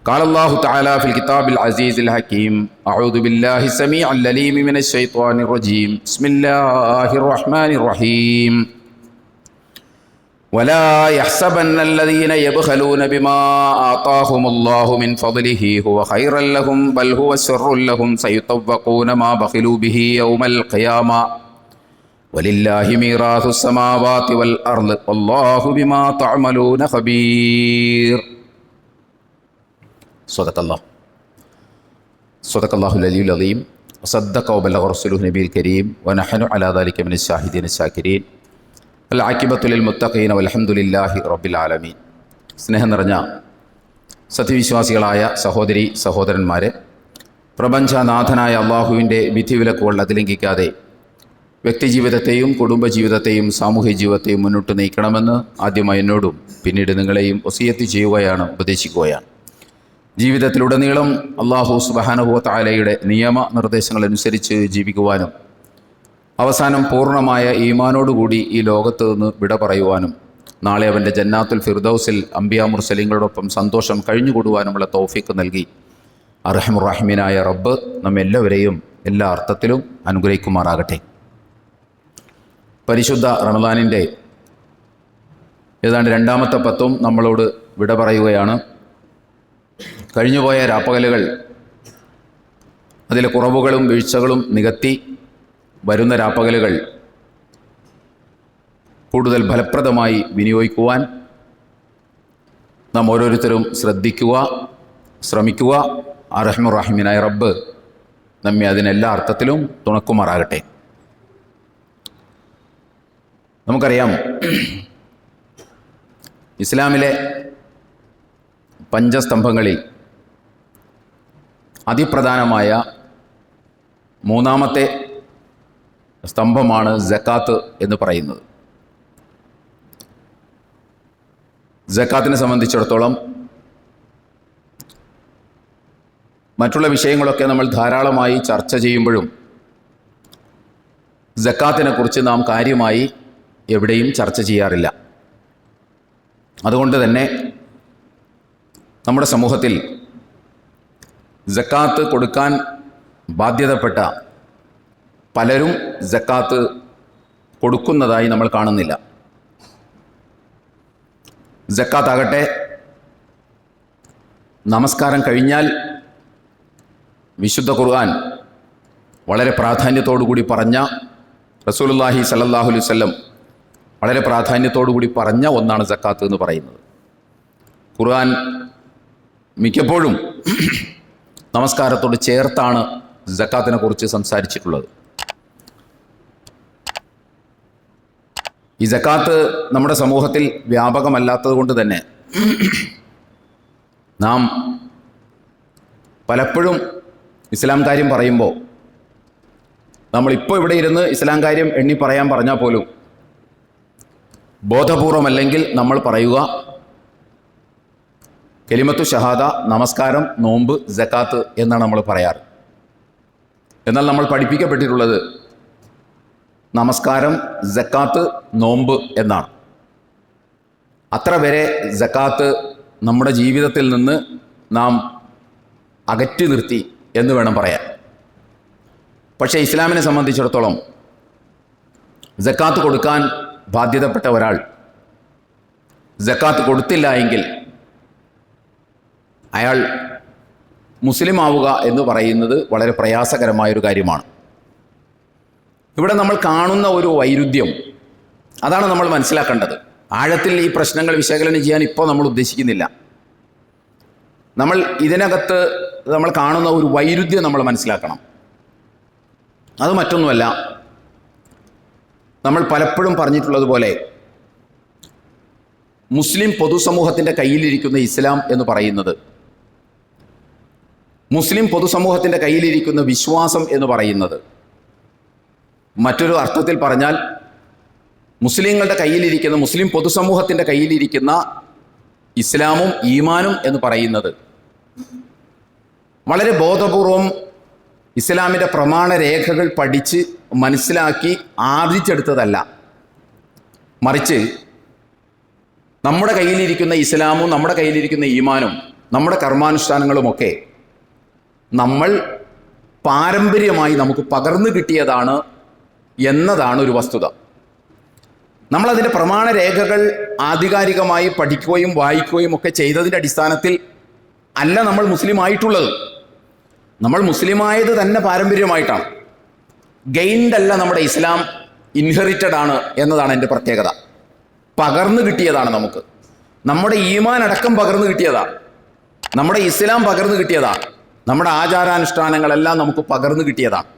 قال الله تعالى في الكتاب العزيز الحكيم أعوذ بالله السميع العليم من الشيطان الرجيم بسم الله الرحمن الرحيم ولا يحسبن الذين يبخلون بما آتاهم الله من فضله هو خيرا لهم بل هو شر لهم سيطوقون ما بخلوا به يوم القيامة ولله ميراث السماوات والأرض والله بما تعملون خبير. صدق الله العلي العظيم وصدق وبلغ رسوله النبي الكريم ونحن على ذلك من الشاهدين الشاكرين العاقبة للمتقين والحمد لله رب العالمين. സ്നേഹം നിറഞ്ഞ സത്യവിശ്വാസികളായ സഹോദരി സഹോദരന്മാരെ, പ്രപഞ്ചനാഥനായ അള്ളാഹുവിൻ്റെ വിധിവിലക്കുകൾ അതിലംഘിക്കാതെ വ്യക്തിജീവിതത്തെയും കുടുംബജീവിതത്തെയും സാമൂഹ്യ ജീവിതത്തെയും മുന്നോട്ട് നയിക്കണമെന്ന് ആദ്യമായി എന്നോടും പിന്നീട് നിങ്ങളെയും വസിയത്ത് ചെയ്യുകയാണ്, ഉപദേശിക്കുകയാണ്. ജീവിതത്തിലുടനീളം അല്ലാഹു സുബ്ഹാനഹു വ തആലയുടെ നിയമ നിർദ്ദേശങ്ങളനുസരിച്ച് ജീവിക്കുവാനും അവസാനം പൂർണ്ണമായ ഈമാനോടുകൂടി ഈ ലോകത്ത് നിന്ന് വിട പറയുവാനും നാളെ അവൻ്റെ ജന്നാത്തുൽ ഫിർദൗസിൽ അംബിയാ മുർസലീങ്ങളോടൊപ്പം സന്തോഷം കഴിഞ്ഞുകൂടുവാനുമുള്ള തൗഫീഖ് നൽകി അർഹമുർ റഹീമീനായ റബ്ബ് നമ്മെല്ലാവരെയും എല്ലാ അർത്ഥത്തിലും അനുഗ്രഹിക്കുമാറാകട്ടെ. പരിശുദ്ധ റമദാനിൻ്റെ ഏതാണ്ട് രണ്ടാമത്തെ പത്തും നമ്മളോട് വിട പറയുകയാണ്. കഴിഞ്ഞുപോയ രാപ്പകലുകൾ അതിലെ കുറവുകളും വീഴ്ചകളും നികത്തി വരുന്ന രാപ്പകലുകൾ കൂടുതൽ ഫലപ്രദമായി വിനിയോഗിക്കുവാൻ നാം ഓരോരുത്തരും ശ്രമിക്കുക. അർഹമുർ റഹീമീനായ റബ്ബ് നമ്മെ അതിനെല്ലാ അർത്ഥത്തിലും തുണക്കുമാറാകട്ടെ. നമുക്കറിയാം, ഇസ്ലാമിലെ പഞ്ചസ്തംഭങ്ങളിൽ അതിപ്രധാനമായ മൂന്നാമത്തെ സ്തംഭമാണ് സക്കാത്ത് എന്ന് പറയുന്നത്. സക്കാത്തിനെ സംബന്ധിച്ചിടത്തോളം മറ്റുള്ള വിഷയങ്ങളൊക്കെ നമ്മൾ ധാരാളമായി ചർച്ച ചെയ്യുമ്പോഴും സക്കാത്തിനെക്കുറിച്ച് നാം കാര്യമായി എവിടെയും ചർച്ച ചെയ്യാറില്ല. അതുകൊണ്ട് തന്നെ നമ്മുടെ സമൂഹത്തിൽ സക്കാത്ത് കൊടുക്കാൻ ബാധ്യതപ്പെട്ട പലരും സക്കാത്ത് കൊടുക്കുന്നതായി നമ്മൾ കാണുന്നില്ല. സക്കാത്താകട്ടെ നമസ്കാരം കഴിഞ്ഞാൽ വിശുദ്ധ ഖുർആൻ വളരെ പ്രാധാന്യത്തോടുകൂടി പറഞ്ഞ, റസൂലുള്ളാഹി സ്വല്ലല്ലാഹു അലൈഹി വസല്ലം വളരെ പ്രാധാന്യത്തോടുകൂടി പറഞ്ഞ ഒന്നാണ് സക്കാത്ത് എന്ന് പറയുന്നത്. ഖുർആൻ മിക്കപ്പോഴും നമസ്കാരത്തോട് ചേർത്താണ് സക്കാത്തിനെ കുറിച്ച് സംസാരിച്ചിട്ടുള്ളത്. ഈ സക്കാത്ത് നമ്മുടെ സമൂഹത്തിൽ വ്യാപകമല്ലാത്തത് കൊണ്ട് തന്നെ നാം പലപ്പോഴും ഇസ്ലാം കാര്യം പറയുമ്പോൾ നമ്മളിപ്പോൾ ഇവിടെ ഇരുന്ന് ഇസ്ലാം കാര്യം എണ്ണി പറയാൻ പറഞ്ഞാൽ പോലും ബോധപൂർവമല്ലെങ്കിൽ നമ്മൾ പറയുക കലിമത്തു ഷഹാദ, നമസ്കാരം, നോമ്പ്, സക്കാത്ത് എന്നാണ് നമ്മൾ പറയാറ്. എന്നാൽ നമ്മൾ പഠിപ്പിക്കപ്പെട്ടിട്ടുള്ളത് നമസ്കാരം, സക്കാത്ത്, നോമ്പ് എന്നാണ്. അത്ര വരെ സക്കാത്ത് നമ്മുടെ ജീവിതത്തിൽ നിന്ന് നാം അകറ്റി നിർത്തി എന്ന് വേണം പറയാൻ. പക്ഷേ ഇസ്ലാമിനെ സംബന്ധിച്ചിടത്തോളം സക്കാത്ത് കൊടുക്കാൻ ബാധ്യതപ്പെട്ട ഒരാൾ സക്കാത്ത് കൊടുത്തില്ല എങ്കിൽ അയാൾ മുസ്ലിം ആവുക എന്ന് പറയുന്നത് വളരെ പ്രയാസകരമായൊരു കാര്യമാണ്. ഇവിടെ നമ്മൾ കാണുന്ന ഒരു വൈരുദ്ധ്യം, അതാണ് നമ്മൾ മനസ്സിലാക്കേണ്ടത്. ആഴത്തിൽ ഈ പ്രശ്നങ്ങൾ വിശകലനം ചെയ്യാൻ ഇപ്പോൾ നമ്മൾ ഉദ്ദേശിക്കുന്നില്ല. നമ്മൾ ഇതിനകത്ത് നമ്മൾ കാണുന്ന ഒരു വൈരുദ്ധ്യം നമ്മൾ മനസ്സിലാക്കണം. അത് മറ്റൊന്നുമല്ല, നമ്മൾ പലപ്പോഴും പറഞ്ഞിട്ടുള്ളതുപോലെ മുസ്ലിം പൊതുസമൂഹത്തിൻ്റെ കയ്യിലിരിക്കുന്ന ഇസ്ലാം എന്ന് പറയുന്നത്, മുസ്ലിം പൊതുസമൂഹത്തിൻ്റെ കയ്യിലിരിക്കുന്ന വിശ്വാസം എന്ന് പറയുന്നത്, മറ്റൊരു അർത്ഥത്തിൽ പറഞ്ഞാൽ മുസ്ലിങ്ങളുടെ കയ്യിലിരിക്കുന്ന, മുസ്ലിം പൊതുസമൂഹത്തിൻ്റെ കയ്യിലിരിക്കുന്ന ഇസ്ലാമും ഈമാനും എന്ന് പറയുന്നത് വളരെ ബോധപൂർവം ഇസ്ലാമിൻ്റെ പ്രമാണരേഖകൾ പഠിച്ച് മനസ്സിലാക്കി ആർജിച്ചെടുത്തതല്ല. മറിച്ച് നമ്മുടെ കയ്യിലിരിക്കുന്ന ഇസ്ലാമും നമ്മുടെ കയ്യിലിരിക്കുന്ന ഈമാനും നമ്മുടെ കർമാനുഷ്ഠാനങ്ങളുമൊക്കെ നമ്മൾ പാരമ്പര്യമായി നമുക്ക് പകർന്നു കിട്ടിയതാണ് എന്നതാണ് ഒരു വസ്തുത. നമ്മളതിൻ്റെ പ്രമാണരേഖകൾ ആധികാരികമായി പഠിക്കുകയും വായിക്കുകയും ഒക്കെ ചെയ്തതിൻ്റെ അടിസ്ഥാനത്തിൽ അല്ല നമ്മൾ മുസ്ലിം ആയിട്ടുള്ളത്. നമ്മൾ മുസ്ലിമായത് തന്നെ പാരമ്പര്യമായിട്ടാണ്. ഗെയിൻഡ് അല്ല നമ്മുടെ ഇസ്ലാം, ഇൻഹെറിറ്റഡ് ആണ് എന്നതാണ് എൻ്റെ പ്രത്യേകത. പകർന്നു കിട്ടിയതാണ് നമുക്ക്. നമ്മുടെ ഈമാൻ അടക്കം പകർന്നു കിട്ടിയതാണ്, നമ്മുടെ ഇസ്ലാം പകർന്നു കിട്ടിയതാണ്, നമ്മുടെ ആചാരാനുഷ്ഠാനങ്ങളെല്ലാം നമുക്ക് പകർന്നു കിട്ടിയതാണ്.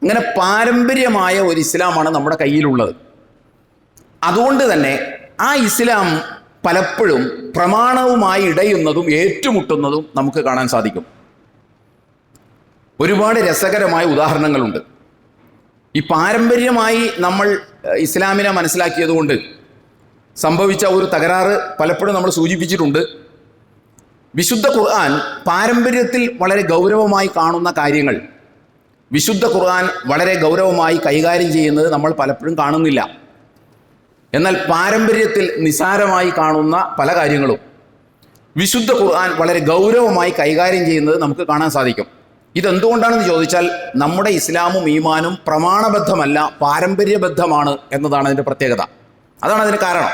അങ്ങനെ പാരമ്പര്യമായ ഒരു ഇസ്ലാമാണ് നമ്മുടെ കയ്യിലുള്ളത്. അതുകൊണ്ട് തന്നെ ആ ഇസ്ലാം പലപ്പോഴും പ്രമാണവുമായി ഇടയുന്നതും ഏറ്റുമുട്ടുന്നതും നമുക്ക് കാണാൻ സാധിക്കും. ഒരുപാട് രസകരമായ ഉദാഹരണങ്ങളുണ്ട്. ഈ പാരമ്പര്യമായി നമ്മൾ ഇസ്ലാമിനെ മനസ്സിലാക്കിയതുകൊണ്ട് സംഭവിച്ച ഒരു തകരാറ് പലപ്പോഴും നമ്മൾ സൂചിപ്പിച്ചിട്ടുണ്ട്. വിശുദ്ധ ഖുർആൻ പാരമ്പര്യത്തിൽ വളരെ ഗൗരവമായി കാണുന്ന കാര്യങ്ങൾ വിശുദ്ധ ഖുർആൻ വളരെ ഗൗരവമായി കൈകാര്യം ചെയ്യുന്നത് നമ്മൾ പലപ്പോഴും കാണുന്നില്ല. എന്നാൽ പാരമ്പര്യത്തിൽ നിസാരമായി കാണുന്ന പല കാര്യങ്ങളും വിശുദ്ധ ഖുർആൻ വളരെ ഗൗരവമായി കൈകാര്യം ചെയ്യുന്നത് നമുക്ക് കാണാൻ സാധിക്കും. ഇതെന്തുകൊണ്ടാണെന്ന് ചോദിച്ചാൽ നമ്മുടെ ഇസ്ലാമും ഈമാനും പ്രമാണബദ്ധമല്ല, പാരമ്പര്യബദ്ധമാണ് എന്നതാണ് അതിൻ്റെ പ്രത്യേകത. അതാണ് അതിന് കാരണം.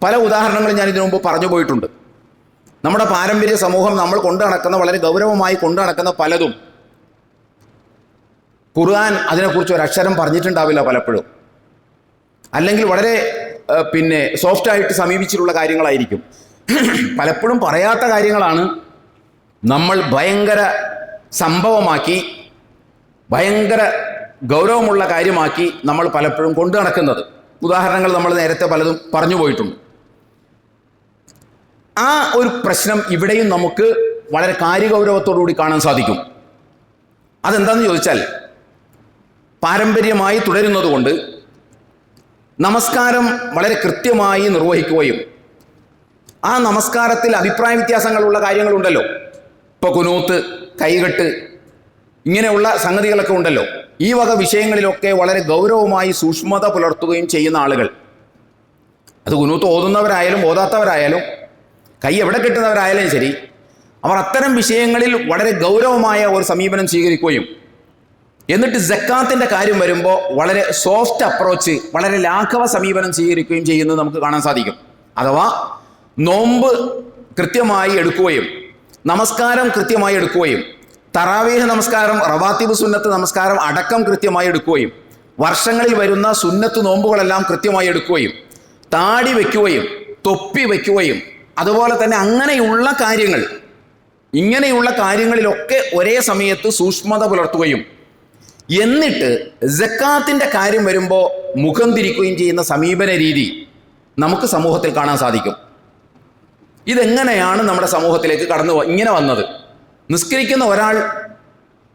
പല ഉദാഹരണങ്ങളും ഞാൻ ഇതിനു മുമ്പ് പറഞ്ഞു പോയിട്ടുണ്ട്. നമ്മുടെ പാരമ്പര്യ സമൂഹം നമ്മൾ കൊണ്ടു നടക്കുന്ന, വളരെ ഗൗരവമായി കൊണ്ടു നടക്കുന്ന പലതും ഖുർആൻ അതിനെക്കുറിച്ച് ഒരു അക്ഷരം പറഞ്ഞിട്ടുണ്ടാവില്ല പലപ്പോഴും. അല്ലെങ്കിൽ വളരെ സോഫ്റ്റായിട്ട് സമീപിച്ചിട്ടുള്ള കാര്യങ്ങളായിരിക്കും. പലപ്പോഴും പറയാത്ത കാര്യങ്ങളാണ് നമ്മൾ ഭയങ്കര സംഭവമാക്കി, ഭയങ്കര ഗൗരവമുള്ള കാര്യമാക്കി നമ്മൾ പലപ്പോഴും കൊണ്ടു നടക്കുന്നത്. ഉദാഹരണങ്ങൾ നമ്മൾ നേരത്തെ പലതും പറഞ്ഞു പോയിട്ടുണ്ട്. ആ ഒരു പ്രശ്നം ഇവിടെയും നമുക്ക് വളരെ കാര്യഗൗരവത്തോടുകൂടി കാണാൻ സാധിക്കും. അതെന്താണെന്ന് ചോദിച്ചാൽ, പാരമ്പര്യമായി തുടരുന്നതുകൊണ്ട് നമസ്കാരം വളരെ കൃത്യമായി നിർവഹിക്കുകയും ആ നമസ്കാരത്തിൽ അഭിപ്രായ വ്യത്യാസങ്ങളുള്ള കാര്യങ്ങളുണ്ടല്ലോ. ഇപ്പോൾ കുനൂത്ത്, കൈകെട്ട്, ഇങ്ങനെയുള്ള സംഗതികളൊക്കെ ഉണ്ടല്ലോ. ഈ വക വിഷയങ്ങളിലൊക്കെ വളരെ ഗൗരവമായി സൂക്ഷ്മത പുലർത്തുകയും ചെയ്യുന്ന ആളുകൾ, അത് കുനൂത്ത് ഓതുന്നവരായാലും ഓതാത്തവരായാലും കൈ എവിടെ കെട്ടുന്നവരായാലും ശരി, അവർ അത്തരം വിഷയങ്ങളിൽ വളരെ ഗൗരവമായ ഒരു സമീപനം സ്വീകരിക്കുകയും എന്നിട്ട് സക്കാത്തിൻ്റെ കാര്യം വരുമ്പോൾ വളരെ സോഫ്റ്റ് അപ്രോച്ച്, വളരെ ലാഘവ സമീപനം സ്വീകരിക്കുകയും ചെയ്യുന്നത് നമുക്ക് കാണാൻ സാധിക്കും. അഥവാ നോമ്പ് കൃത്യമായി എടുക്കുകയും നമസ്കാരം കൃത്യമായി എടുക്കുകയും തറാവീഹ് നമസ്കാരം, റവാത്തിബ് സുന്നത്ത് നമസ്കാരം അടക്കം കൃത്യമായി എടുക്കുകയും വർഷങ്ങളിൽ വരുന്ന സുന്നത്ത് നോമ്പുകളെല്ലാം കൃത്യമായി എടുക്കുകയും താടി വയ്ക്കുകയും തൊപ്പി വയ്ക്കുകയും അതുപോലെ തന്നെ ഇങ്ങനെയുള്ള കാര്യങ്ങളിലൊക്കെ ഒരേ സമയത്ത് സൂക്ഷ്മത പുലർത്തുകയും എന്നിട്ട് സക്കാത്തിൻ്റെ കാര്യം വരുമ്പോൾ മുഖം തിരിക്കുകയും ചെയ്യുന്ന സമീപന രീതി നമുക്ക് സമൂഹത്തിൽ കാണാൻ സാധിക്കും. ഇതെങ്ങനെയാണ് നമ്മുടെ സമൂഹത്തിലേക്ക് ഇങ്ങനെ വന്നത്? നിസ്കരിക്കുന്ന ഒരാൾ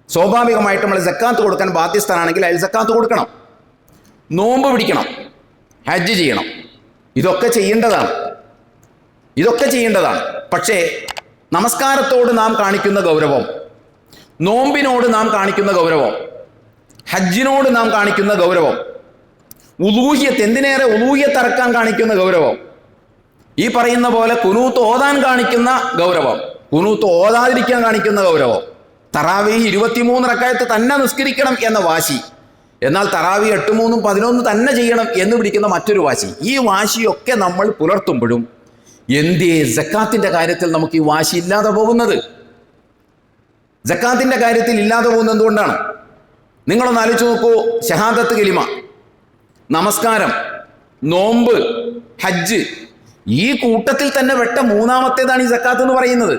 സ്വാഭാവികമായിട്ടും നമ്മൾ സക്കാത്ത് കൊടുക്കാൻ ബാധ്യസ്ഥനാണെങ്കിൽ അയാൾ സക്കാത്ത് കൊടുക്കണം, നോമ്പ് പിടിക്കണം, ഹജ്ജ് ചെയ്യണം. ഇതൊക്കെ ചെയ്യേണ്ടതാണ്. പക്ഷേ നമസ്കാരത്തോട് നാം കാണിക്കുന്ന ഗൗരവം, നോമ്പിനോട് നാം കാണിക്കുന്ന ഗൗരവം, ഹജ്ജിനോട് നാം കാണിക്കുന്ന ഗൗരവം, ഉലൂഹിയത്ത്, എന്തിനേറെ ഉലൂഹിയത്ത് അറക്കാൻ കാണിക്കുന്ന ഗൗരവം, ഈ പറയുന്ന പോലെ കുനൂത്ത് ഓതാൻ കാണിക്കുന്ന ഗൗരവം, കുനൂത്ത് ഓതാതിരിക്കാൻ കാണിക്കുന്ന ഗൗരവം, തറാവീഹ് 23 റക്അത്ത് തന്നെ നിസ്കരിക്കണം എന്ന വാശി, എന്നാൽ തറാവീഹ് 8, 3, 11 തന്നെ ചെയ്യണം എന്ന് പിടിക്കുന്ന മറ്റൊരു വാശി. ഈ വാശിയൊക്കെ നമ്മൾ പുലർത്തുമ്പോഴും എന്തേ സക്കാത്തിൻ്റെ കാര്യത്തിൽ നമുക്ക് ഈ വാശി ഇല്ലാതെ പോകുന്നത്? സക്കാത്തിൻ്റെ കാര്യത്തിൽ ഇല്ലാതെ പോകുന്നത് എന്തുകൊണ്ടാണ്? നിങ്ങളൊന്ന് ആലോചിച്ച് നോക്കൂ. ഷഹാദത്ത് കലിമ, നമസ്കാരം, നോമ്പ്, ഹജ്ജ്, ഈ കൂട്ടത്തിൽ തന്നെ വെട്ട മൂന്നാമത്തേതാണ് ഈ സക്കാത്ത് എന്ന് പറയുന്നത്.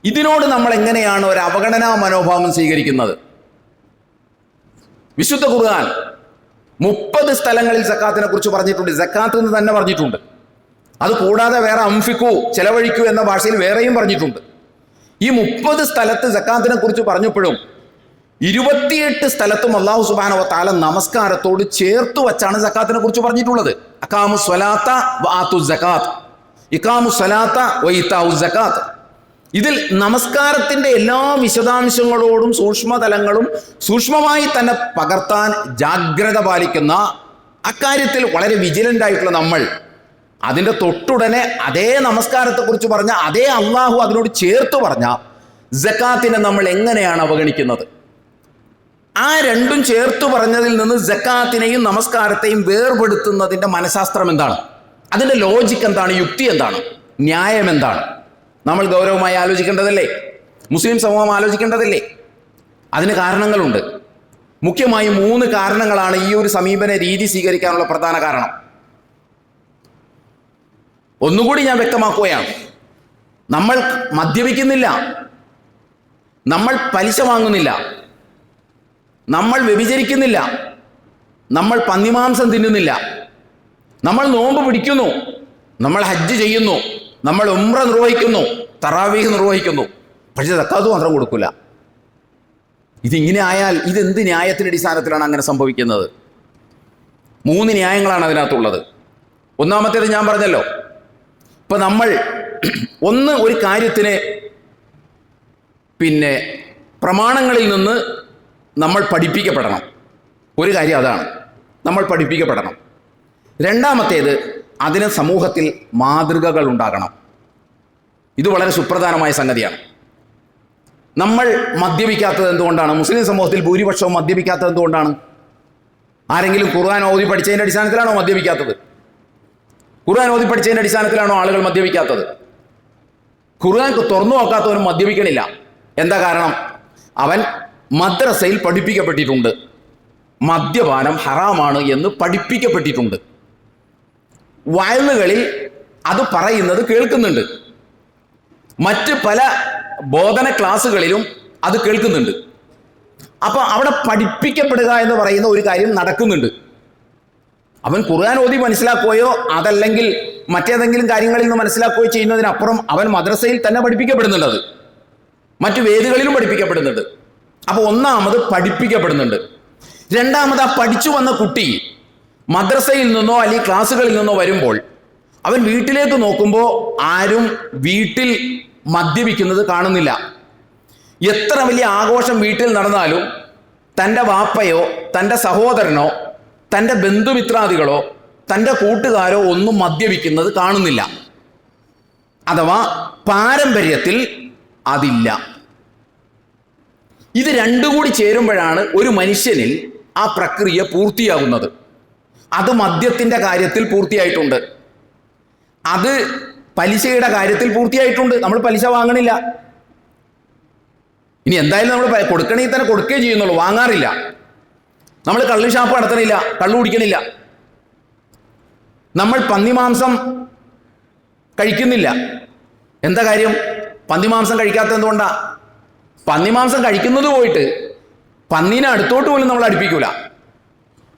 ഇതിനോട് നമ്മൾ എങ്ങനെയാണ് ഒരു അവഗണനാ മനോഭാവം സ്വീകരിക്കുന്നത്? വിശുദ്ധ ഖുർആൻ 30 സ്ഥലങ്ങളിൽ സക്കാത്തിനെ കുറിച്ച് പറഞ്ഞിട്ടുണ്ട്. സക്കാത്ത് എന്ന് തന്നെ പറഞ്ഞിട്ടുണ്ട്. അത് കൂടാതെ വേറെ അംഫിക്കൂ, ചെലവഴിക്കൂ എന്ന ഭാഷയിൽ വേറെയും പറഞ്ഞിട്ടുണ്ട്. ഈ 30 സ്ഥലത്ത് സക്കാത്തിനെ കുറിച്ച് പറഞ്ഞപ്പോഴും 28 സ്ഥലത്തും അല്ലാഹു സുബ്ഹാനഹു വ തആല നമസ്കാരത്തോട് ചേർത്ത് വച്ചാണ് സക്കാത്തിനെ കുറിച്ച് പറഞ്ഞിട്ടുള്ളത്. അഖാമു സ്വലാത്ത വ ആതു സക്കാത്ത്, ഇഖാമു സ്വലാത്ത വ ഈതാഉ സക്കാത്ത്. ഇതിൽ നമസ്കാരത്തിൻ്റെ എല്ലാ വിശദാംശങ്ങളോടും സൂക്ഷ്മതലങ്ങളും സൂക്ഷ്മമായി തന്നെ പകർത്താൻ ജാഗ്രത പാലിക്കുന്ന, അക്കാര്യത്തിൽ വളരെ വിജിലൻ്റ് ആയിട്ടുള്ള നമ്മൾ അതിൻ്റെ തൊട്ടുടനെ അതേ നമസ്കാരത്തെക്കുറിച്ച് പറഞ്ഞ അതേ അള്ളാഹു അതിനോട് ചേർത്ത് പറഞ്ഞ സക്കാത്തിനെ നമ്മൾ എങ്ങനെയാണ് അവഗണിക്കുന്നത്? ആ രണ്ടും ചേർത്ത് പറഞ്ഞതിൽ നിന്ന് സക്കാത്തിനെയും നമസ്കാരത്തെയും വേർപെടുത്തുന്നതിൻ്റെ മനഃശാസ്ത്രം എന്താണ്? അതിൻ്റെ ലോജിക്ക് എന്താണ്? യുക്തി എന്താണ്? ന്യായം എന്താണ്? നമ്മൾ ഗൗരവമായി ആലോചിക്കേണ്ടതല്ലേ? മുസ്ലിം സമൂഹം ആലോചിക്കേണ്ടതല്ലേ? അതിന് കാരണങ്ങളുണ്ട്. മുഖ്യമായും 3 കാരണങ്ങളാണ് ഈ ഒരു സമീപന രീതി സ്വീകരിക്കാനുള്ള പ്രധാന കാരണം. ഒന്നുകൂടി ഞാൻ വ്യക്തമാക്കുകയാണ്. നമ്മൾ മദ്യപിക്കുന്നില്ല, നമ്മൾ പലിശ വാങ്ങുന്നില്ല, നമ്മൾ വ്യഭിചരിക്കുന്നില്ല, നമ്മൾ പന്നിമാംസം തിന്നുന്നില്ല, നമ്മൾ നോമ്പ് പിടിക്കുന്നു, നമ്മൾ ഹജ്ജ് ചെയ്യുന്നു, നമ്മൾ ഉംറ നിർവഹിക്കുന്നു, തറാവീഹ് നിർവഹിക്കുന്നു, പക്ഷേ സക്കാത്ത് മാത്രം കൊടുക്കില്ല. ഇതിങ്ങനെ ആയാൽ ഇതെന്ത് ന്യായത്തിൻ്റെ അടിസ്ഥാനത്തിലാണ് അങ്ങനെ സംഭവിക്കുന്നത്? 3 ന്യായങ്ങളാണ് അതിനകത്തുള്ളത്. ഒന്നാമത്തേത് ഞാൻ പറഞ്ഞല്ലോ. ഇപ്പൊ നമ്മൾ ഒരു കാര്യത്തിന് പ്രമാണങ്ങളിൽ നിന്ന് നമ്മൾ പഠിപ്പിക്കപ്പെടണം. ഒരു കാര്യം അതാണ്, നമ്മൾ പഠിപ്പിക്കപ്പെടണം. രണ്ടാമത്തേത്, അതിന് സമൂഹത്തിൽ മാതൃകകൾ ഉണ്ടാകണം. ഇത് വളരെ സുപ്രധാനമായ സംഗതിയാണ്. നമ്മൾ മദ്യപിക്കാത്തത് എന്തുകൊണ്ടാണ്? മുസ്ലിം സമൂഹത്തിൽ ഭൂരിപക്ഷവും മദ്യപിക്കാത്തത് എന്തുകൊണ്ടാണ്? ആരെങ്കിലും ഖുർആൻ ഓതി പഠിച്ചതിൻ്റെ അടിസ്ഥാനത്തിലാണോ മദ്യപിക്കാത്തത്? ഖുർആൻ ഓതി പഠിച്ചതിൻ്റെ അടിസ്ഥാനത്തിലാണോ ആളുകൾ മദ്യപിക്കാത്തത്? ഖുർആൻ തുറന്നു നോക്കാത്തവനും മദ്യപിക്കണില്ല. എന്താ കാരണം? അവൻ മദ്രസയിൽ പഠിപ്പിക്കപ്പെട്ടിട്ടുണ്ട്, മദ്യപാനം ഹറാമാണ് എന്ന് പഠിപ്പിക്കപ്പെട്ടിട്ടുണ്ട്. വയലുകളിൽ അത് പറയുന്നത് കേൾക്കുന്നുണ്ട്, മറ്റ് പല ബോധന ക്ലാസ്സുകളിലും അത് കേൾക്കുന്നുണ്ട്. അപ്പോൾ അവിടെ പഠിപ്പിക്കപ്പെടുക എന്ന് പറയുന്ന ഒരു കാര്യം നടക്കുന്നുണ്ട്. അവൻ ഖുർആൻ ഓതി മനസ്സിലാക്കുകയോ അതല്ലെങ്കിൽ മറ്റേതെങ്കിലും കാര്യങ്ങളിൽ നിന്ന് മനസ്സിലാക്കുകയോ ചെയ്യുന്നതിനപ്പുറം അവൻ മദ്രസയിൽ തന്നെ പഠിപ്പിക്കപ്പെടുന്നുണ്ട്, അത് മറ്റു വേദികളിലും പഠിപ്പിക്കപ്പെടുന്നുണ്ട്. അപ്പോൾ ഒന്നാമത് പഠിപ്പിക്കപ്പെടുന്നുണ്ട്. രണ്ടാമത് ആ പഠിച്ചു വന്ന കുട്ടി മദ്രസയിൽ നിന്നോ അല്ലെങ്കിൽ ക്ലാസ്സുകളിൽ നിന്നോ വരുമ്പോൾ അവൻ വീട്ടിലേക്ക് നോക്കുമ്പോൾ ആരും വീട്ടിൽ മദ്യപിക്കുന്നത് കാണുന്നില്ല. എത്ര വലിയ ആഘോഷം വീട്ടിൽ നടന്നാലും തൻ്റെ വാപ്പയോ തൻ്റെ സഹോദരനോ തൻ്റെ ബന്ധുമിത്രാദികളോ തൻ്റെ കൂട്ടുകാരോ ഒന്നും മദ്യപിക്കുന്നത് കാണുന്നില്ല. അഥവാ പാരമ്പര്യത്തിൽ അതില്ല. ഇത് രണ്ടും കൂടി ചേരുമ്പോഴാണ് ഒരു മനുഷ്യനിൽ ആ പ്രക്രിയ പൂർത്തിയാകുന്നത്. അത് മദ്യത്തിൻ്റെ കാര്യത്തിൽ പൂർത്തിയായിട്ടുണ്ട്, അത് പലിശയുടെ കാര്യത്തിൽ പൂർത്തിയായിട്ടുണ്ട്. നമ്മൾ പലിശ വാങ്ങണില്ല. ഇനി എന്തായാലും നമ്മൾ കൊടുക്കണമെങ്കിൽ തന്നെ കൊടുക്കുകയും ചെയ്യുന്നുള്ളൂ, വാങ്ങാറില്ല. നമ്മൾ കള്ള് ഷാപ്പ് നടത്തണില്ല, കള്ളു കുടിക്കണില്ല. നമ്മൾ പന്നിമാംസം കഴിക്കുന്നില്ല. എന്താ കാര്യം? പന്നിമാംസം കഴിക്കാത്തത് എന്തുകൊണ്ടാ? പന്നിമാംസം കഴിക്കുന്നത് പോയിട്ട് പന്നീനെ അടുത്തോട്ട് പോലും നമ്മൾ അടുപ്പിക്കൂല.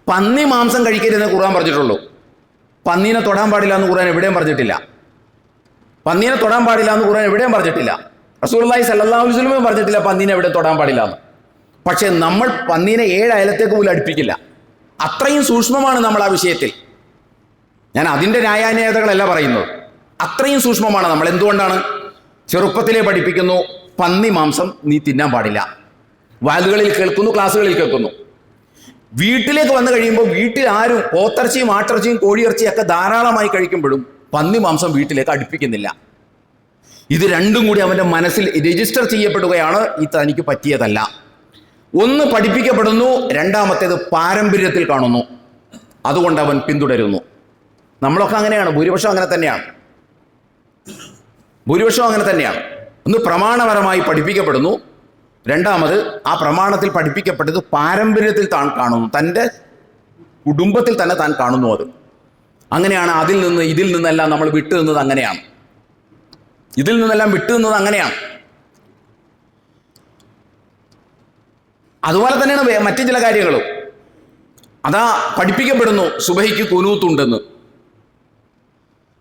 പന്നി മാംസം കഴിക്കരുതെന്ന് ഖുർആൻ പറഞ്ഞിട്ടുള്ളൂ. പന്നീനെ തൊടാൻ പാടില്ല എന്ന് ഖുർആൻ എവിടെയും പറഞ്ഞിട്ടില്ല. പന്നീനെ തൊടാൻ പാടില്ല എന്ന് ഖുർആൻ എവിടെയും പറഞ്ഞിട്ടില്ല. റസൂലുള്ളാഹി സ്വല്ലല്ലാഹു അലൈഹി വസല്ലം പറഞ്ഞിട്ടില്ല പന്നീനെ എവിടെ തൊടാൻ പാടില്ല എന്ന്. പക്ഷെ നമ്മൾ പന്നീനെ 7 അയലത്തേക്ക് പോലും അടുപ്പിക്കില്ല. അത്രയും സൂക്ഷ്മമാണ് നമ്മൾ ആ വിഷയത്തിൽ. ഞാൻ അതിൻ്റെ ന്യായാന്യായതകളല്ല പറയുന്നത്, അത്രയും സൂക്ഷ്മമാണ് നമ്മൾ. എന്തുകൊണ്ടാണ്? ചെറുപ്പത്തിലേ പഠിപ്പിക്കുന്നു, പന്നി മാംസം നീ തിന്നാൻ പാടില്ല. വാലുകളിൽ കേൾക്കുന്നു, ക്ലാസ്സുകളിൽ കേൾക്കുന്നു. വീട്ടിലേക്ക് വന്നു കഴിയുമ്പോൾ വീട്ടിൽ ആരും പോത്തിറച്ചിയും ആട്ടിറച്ചിയും കോഴിയിറച്ചിയും ഒക്കെ ധാരാളമായി കഴിക്കുമ്പോഴും പന്നി മാംസം വീട്ടിലേക്ക് അടുപ്പിക്കുന്നില്ല. ഇത് രണ്ടും കൂടി അവൻ്റെ മനസ്സിൽ രജിസ്റ്റർ ചെയ്യപ്പെടുകയാണ്. ഈ തനിക്ക് പറ്റിയതല്ല. ഒന്ന് പഠിപ്പിക്കപ്പെടുന്നു, രണ്ടാമത്തേത് പാരമ്പര്യത്തിൽ കാണുന്നു, അതുകൊണ്ട് അവൻ പിന്തുടരുന്നു. നമ്മളൊക്കെ അങ്ങനെയാണ്, ഭൂരിപക്ഷം അങ്ങനെ തന്നെയാണ്. ഒന്ന് പ്രമാണപരമായി പഠിപ്പിക്കപ്പെടുന്നു, രണ്ടാമത് ആ പ്രമാണത്തിൽ പഠിപ്പിക്കപ്പെട്ടത് പാരമ്പര്യത്തിൽ താൻ കാണുന്നു, തൻ്റെ കുടുംബത്തിൽ തന്നെ താൻ കാണുന്നു. അത് അങ്ങനെയാണ്. ഇതിൽ നിന്നെല്ലാം നമ്മൾ വിട്ടു നിന്നത് അങ്ങനെയാണ്. അതുപോലെ തന്നെയാണ് മറ്റു ചില കാര്യങ്ങളും. അതാ പഠിപ്പിക്കപ്പെടുന്നു സുബഹിക്ക് കുനൂത്തുണ്ടെന്ന്.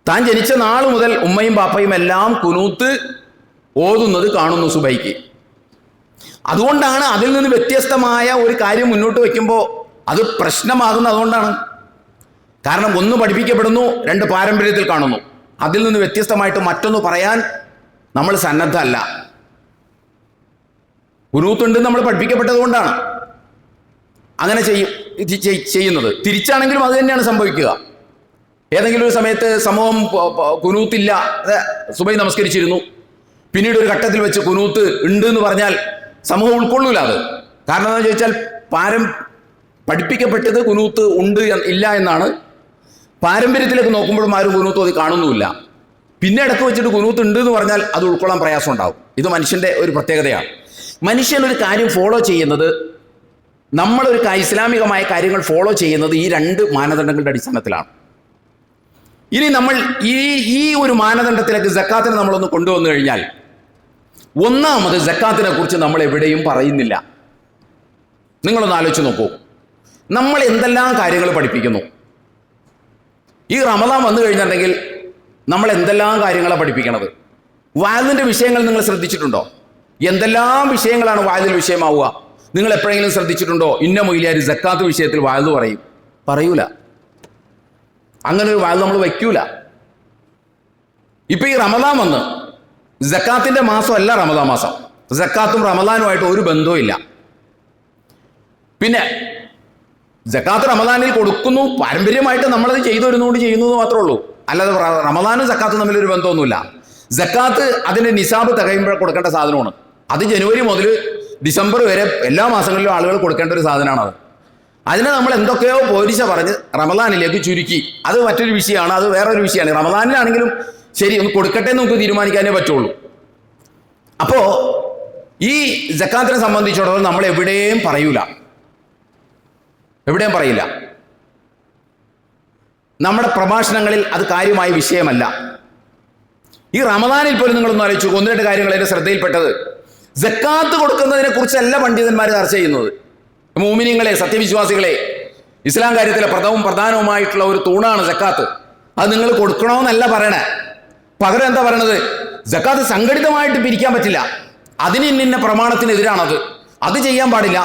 താൻ ജനിച്ച നാൾ മുതൽ ഉമ്മയും ബാപ്പയും എല്ലാം കുനൂത്ത് ഓതുന്നത് കാണുന്നു സുബഹിക്ക്. അതുകൊണ്ടാണ് അതിൽ നിന്ന് വ്യത്യസ്തമായ ഒരു കാര്യം മുന്നോട്ട് വയ്ക്കുമ്പോൾ അത് പ്രശ്നമാകുന്നത്. അതുകൊണ്ടാണ്. കാരണം ഒന്ന് പഠിപ്പിക്കപ്പെടുന്നു, രണ്ട് പാരമ്പര്യത്തിൽ കാണുന്നു. അതിൽ നിന്ന് വ്യത്യസ്തമായിട്ട് മറ്റൊന്ന് പറയാൻ നമ്മൾ സന്നദ്ധമല്ല. കുനൂത്തുണ്ടെന്ന് നമ്മൾ പഠിപ്പിക്കപ്പെട്ടത് കൊണ്ടാണ് അങ്ങനെ ചെയ്യുന്നത്. തിരിച്ചാണെങ്കിലും അത് തന്നെയാണ് സംഭവിക്കുക. ഏതെങ്കിലും ഒരു സമയത്ത് സമൂഹം കുനൂത്തില്ല, സുബഹി നമസ്കരിച്ചിരുന്നു, പിന്നീട് ഒരു ഘട്ടത്തിൽ വെച്ച് കുനൂത്ത് ഉണ്ട് എന്ന് പറഞ്ഞാൽ സമൂഹം ഉൾക്കൊള്ളൂല അത്. കാരണം എന്താണെന്ന് ചോദിച്ചാൽ പഠിപ്പിക്കപ്പെട്ടത് കുനൂത്ത് ഉണ്ട് ഇല്ല എന്നാണ്. പാരമ്പര്യത്തിലേക്ക് നോക്കുമ്പോഴും ആരും കുനൂത്ത് അത് കാണുന്നുമില്ല. പിന്നെ ഇടയ്ക്ക് വെച്ചിട്ട് കുനൂത്ത് ഉണ്ട് എന്ന് പറഞ്ഞാൽ അത് ഉൾക്കൊള്ളാൻ പ്രയാസം ഉണ്ടാവും. ഇത് മനുഷ്യൻ്റെ ഒരു പ്രത്യേകതയാണ്. മനുഷ്യൻ ഒരു കാര്യം ഫോളോ ചെയ്യുന്നത്, നമ്മളൊരു ഇസ്ലാമികമായ കാര്യങ്ങൾ ഫോളോ ചെയ്യുന്നത് ഈ രണ്ട് മാനദണ്ഡങ്ങളുടെ അടിസ്ഥാനത്തിലാണ്. ഇനി നമ്മൾ ഈ ഒരു മാനദണ്ഡത്തിലേക്ക് സക്കാത്തിനെ നമ്മളൊന്ന് കൊണ്ടുവന്നു കഴിഞ്ഞാൽ, ഒന്നാമത് സക്കാത്തിനെ കുറിച്ച് നമ്മൾ എവിടെയും പറയുന്നില്ല. നിങ്ങളൊന്ന് ആലോചിച്ച് നോക്കൂ, നമ്മൾ എന്തെല്ലാം കാര്യങ്ങൾ പഠിപ്പിക്കുന്നു. ഈ റമദാൻ വന്നു കഴിഞ്ഞിട്ടുണ്ടെങ്കിൽ നമ്മൾ എന്തെല്ലാം കാര്യങ്ങളാണ് പഠിപ്പിക്കണത്. വായതിൻ്റെ വിഷയങ്ങൾ നിങ്ങൾ ശ്രദ്ധിച്ചിട്ടുണ്ടോ? എന്തെല്ലാം വിഷയങ്ങളാണ് വായതിൽ വിഷയമാവുക. നിങ്ങൾ എപ്പോഴെങ്കിലും ശ്രദ്ധിച്ചിട്ടുണ്ടോ? ഇന്ന മൊയ്ലിയാർ സക്കാത്ത് വിഷയത്തിൽ വായത് പറയൂല. അങ്ങനെ ഒരു വായത് നമ്മൾ വയ്ക്കൂല. ഇപ്പൊ ഈ റമദാൻ വന്ന്, സക്കാത്തിന്റെ മാസമല്ല റമദാൻ മാസം. സക്കാത്തും റമദാനുമായിട്ട് ഒരു ബന്ധവും ഇല്ല. പിന്നെ സക്കാത്ത് റമദാനിൽ കൊടുക്കുന്നു, പാരമ്പര്യമായിട്ട് നമ്മളത് ചെയ്തു വരുന്നതുകൊണ്ട് ചെയ്യുന്നു എന്ന് മാത്രമേ ഉള്ളൂ. അല്ലാതെ റമദാനും സക്കാത്തും തമ്മിലൊരു ബന്ധമൊന്നുമില്ല. സക്കാത്ത് അതിൻ്റെ നിസാബ് തികയുമ്പോൾ കൊടുക്കേണ്ട സാധനമാണ്. അത് ജനുവരി മുതൽ ഡിസംബർ വരെ എല്ലാ മാസങ്ങളിലും ആളുകൾ കൊടുക്കേണ്ട ഒരു സാധനമാണത്. അതിനെ നമ്മൾ എന്തൊക്കെയോ പോലീശ പറഞ്ഞ് റമദാനിലേക്ക് ചുരുക്കി. അത് മറ്റൊരു വിഷയമാണ്, അത് വേറൊരു വിഷയമാണ്. റമദാനിലാണെങ്കിലും ശരി, ഒന്ന് കൊടുക്കട്ടെ എന്ന് നമുക്ക് തീരുമാനിക്കാനേ പറ്റുള്ളൂ. അപ്പോൾ ഈ സക്കാത്തിനെ സംബന്ധിച്ചിടത്തോളം നമ്മൾ എവിടെയും പറയില്ല. നമ്മുടെ പ്രഭാഷണങ്ങളിൽ അത് കാര്യമായ വിഷയമല്ല. ഈ റമദാനിൽ പോലും നിങ്ങളൊന്ന് ആലോചിച്ചു, ഒന്ന് രണ്ട് കാര്യങ്ങൾ എൻ്റെ ശ്രദ്ധയിൽപ്പെട്ടത്. സക്കാത്ത് കൊടുക്കുന്നതിനെ കുറിച്ചല്ല പണ്ഡിതന്മാർ ചർച്ച ചെയ്യുന്നത്. മുഅ്മിനീങ്ങളെ, സത്യവിശ്വാസികളെ, ഇസ്ലാം കാര്യത്തിലെ പ്രധാനവുമായിട്ടുള്ള ഒരു തൂണാണ് സക്കാത്ത്. അത് നിങ്ങൾ കൊടുക്കണമെന്നല്ല പറയണേ. പകരം എന്താ പറയണത്? സക്കാത്ത് സംഘടിതമായിട്ട് പിരിക്കാൻ പറ്റില്ല, അതിന് ഇന്ന പ്രമാണത്തിനെതിരാണത്, അത് ചെയ്യാൻ പാടില്ല,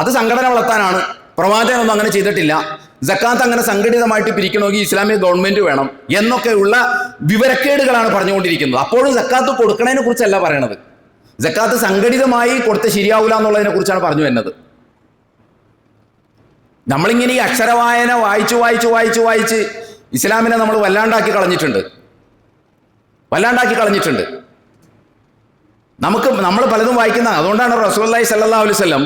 അത് സംഘടന വളർത്താനാണ്, പ്രവാചകനൊന്നും അങ്ങനെ ചെയ്തിട്ടില്ല, സക്കാത്ത് അങ്ങനെ സംഘടിതമായിട്ട് പിരിക്കണമെങ്കിൽ ഇസ്ലാമിക ഗവൺമെന്റ് വേണം എന്നൊക്കെയുള്ള വിവരക്കേടുകളാണ് പറഞ്ഞുകൊണ്ടിരിക്കുന്നത്. അപ്പോഴും സക്കാത്ത് കൊടുക്കണതിനെ കുറിച്ചല്ല പറയണത്. സക്കാത്ത് സംഘടിതമായി കൊടുത്ത് ശരിയാവില്ല എന്നുള്ളതിനെ കുറിച്ചാണ് പറഞ്ഞു വരുന്നത്. നമ്മളിങ്ങനെ ഈ അക്ഷരവായന വായിച്ച് ഇസ്ലാമിനെ നമ്മൾ വല്ലാണ്ടാക്കി കളഞ്ഞിട്ടുണ്ട്. നമ്മൾ പലതും വായിക്കുന്ന, അതുകൊണ്ടാണ് റസൂലുള്ളാഹി സ്വല്ലല്ലാഹു അലൈഹി വസല്ലം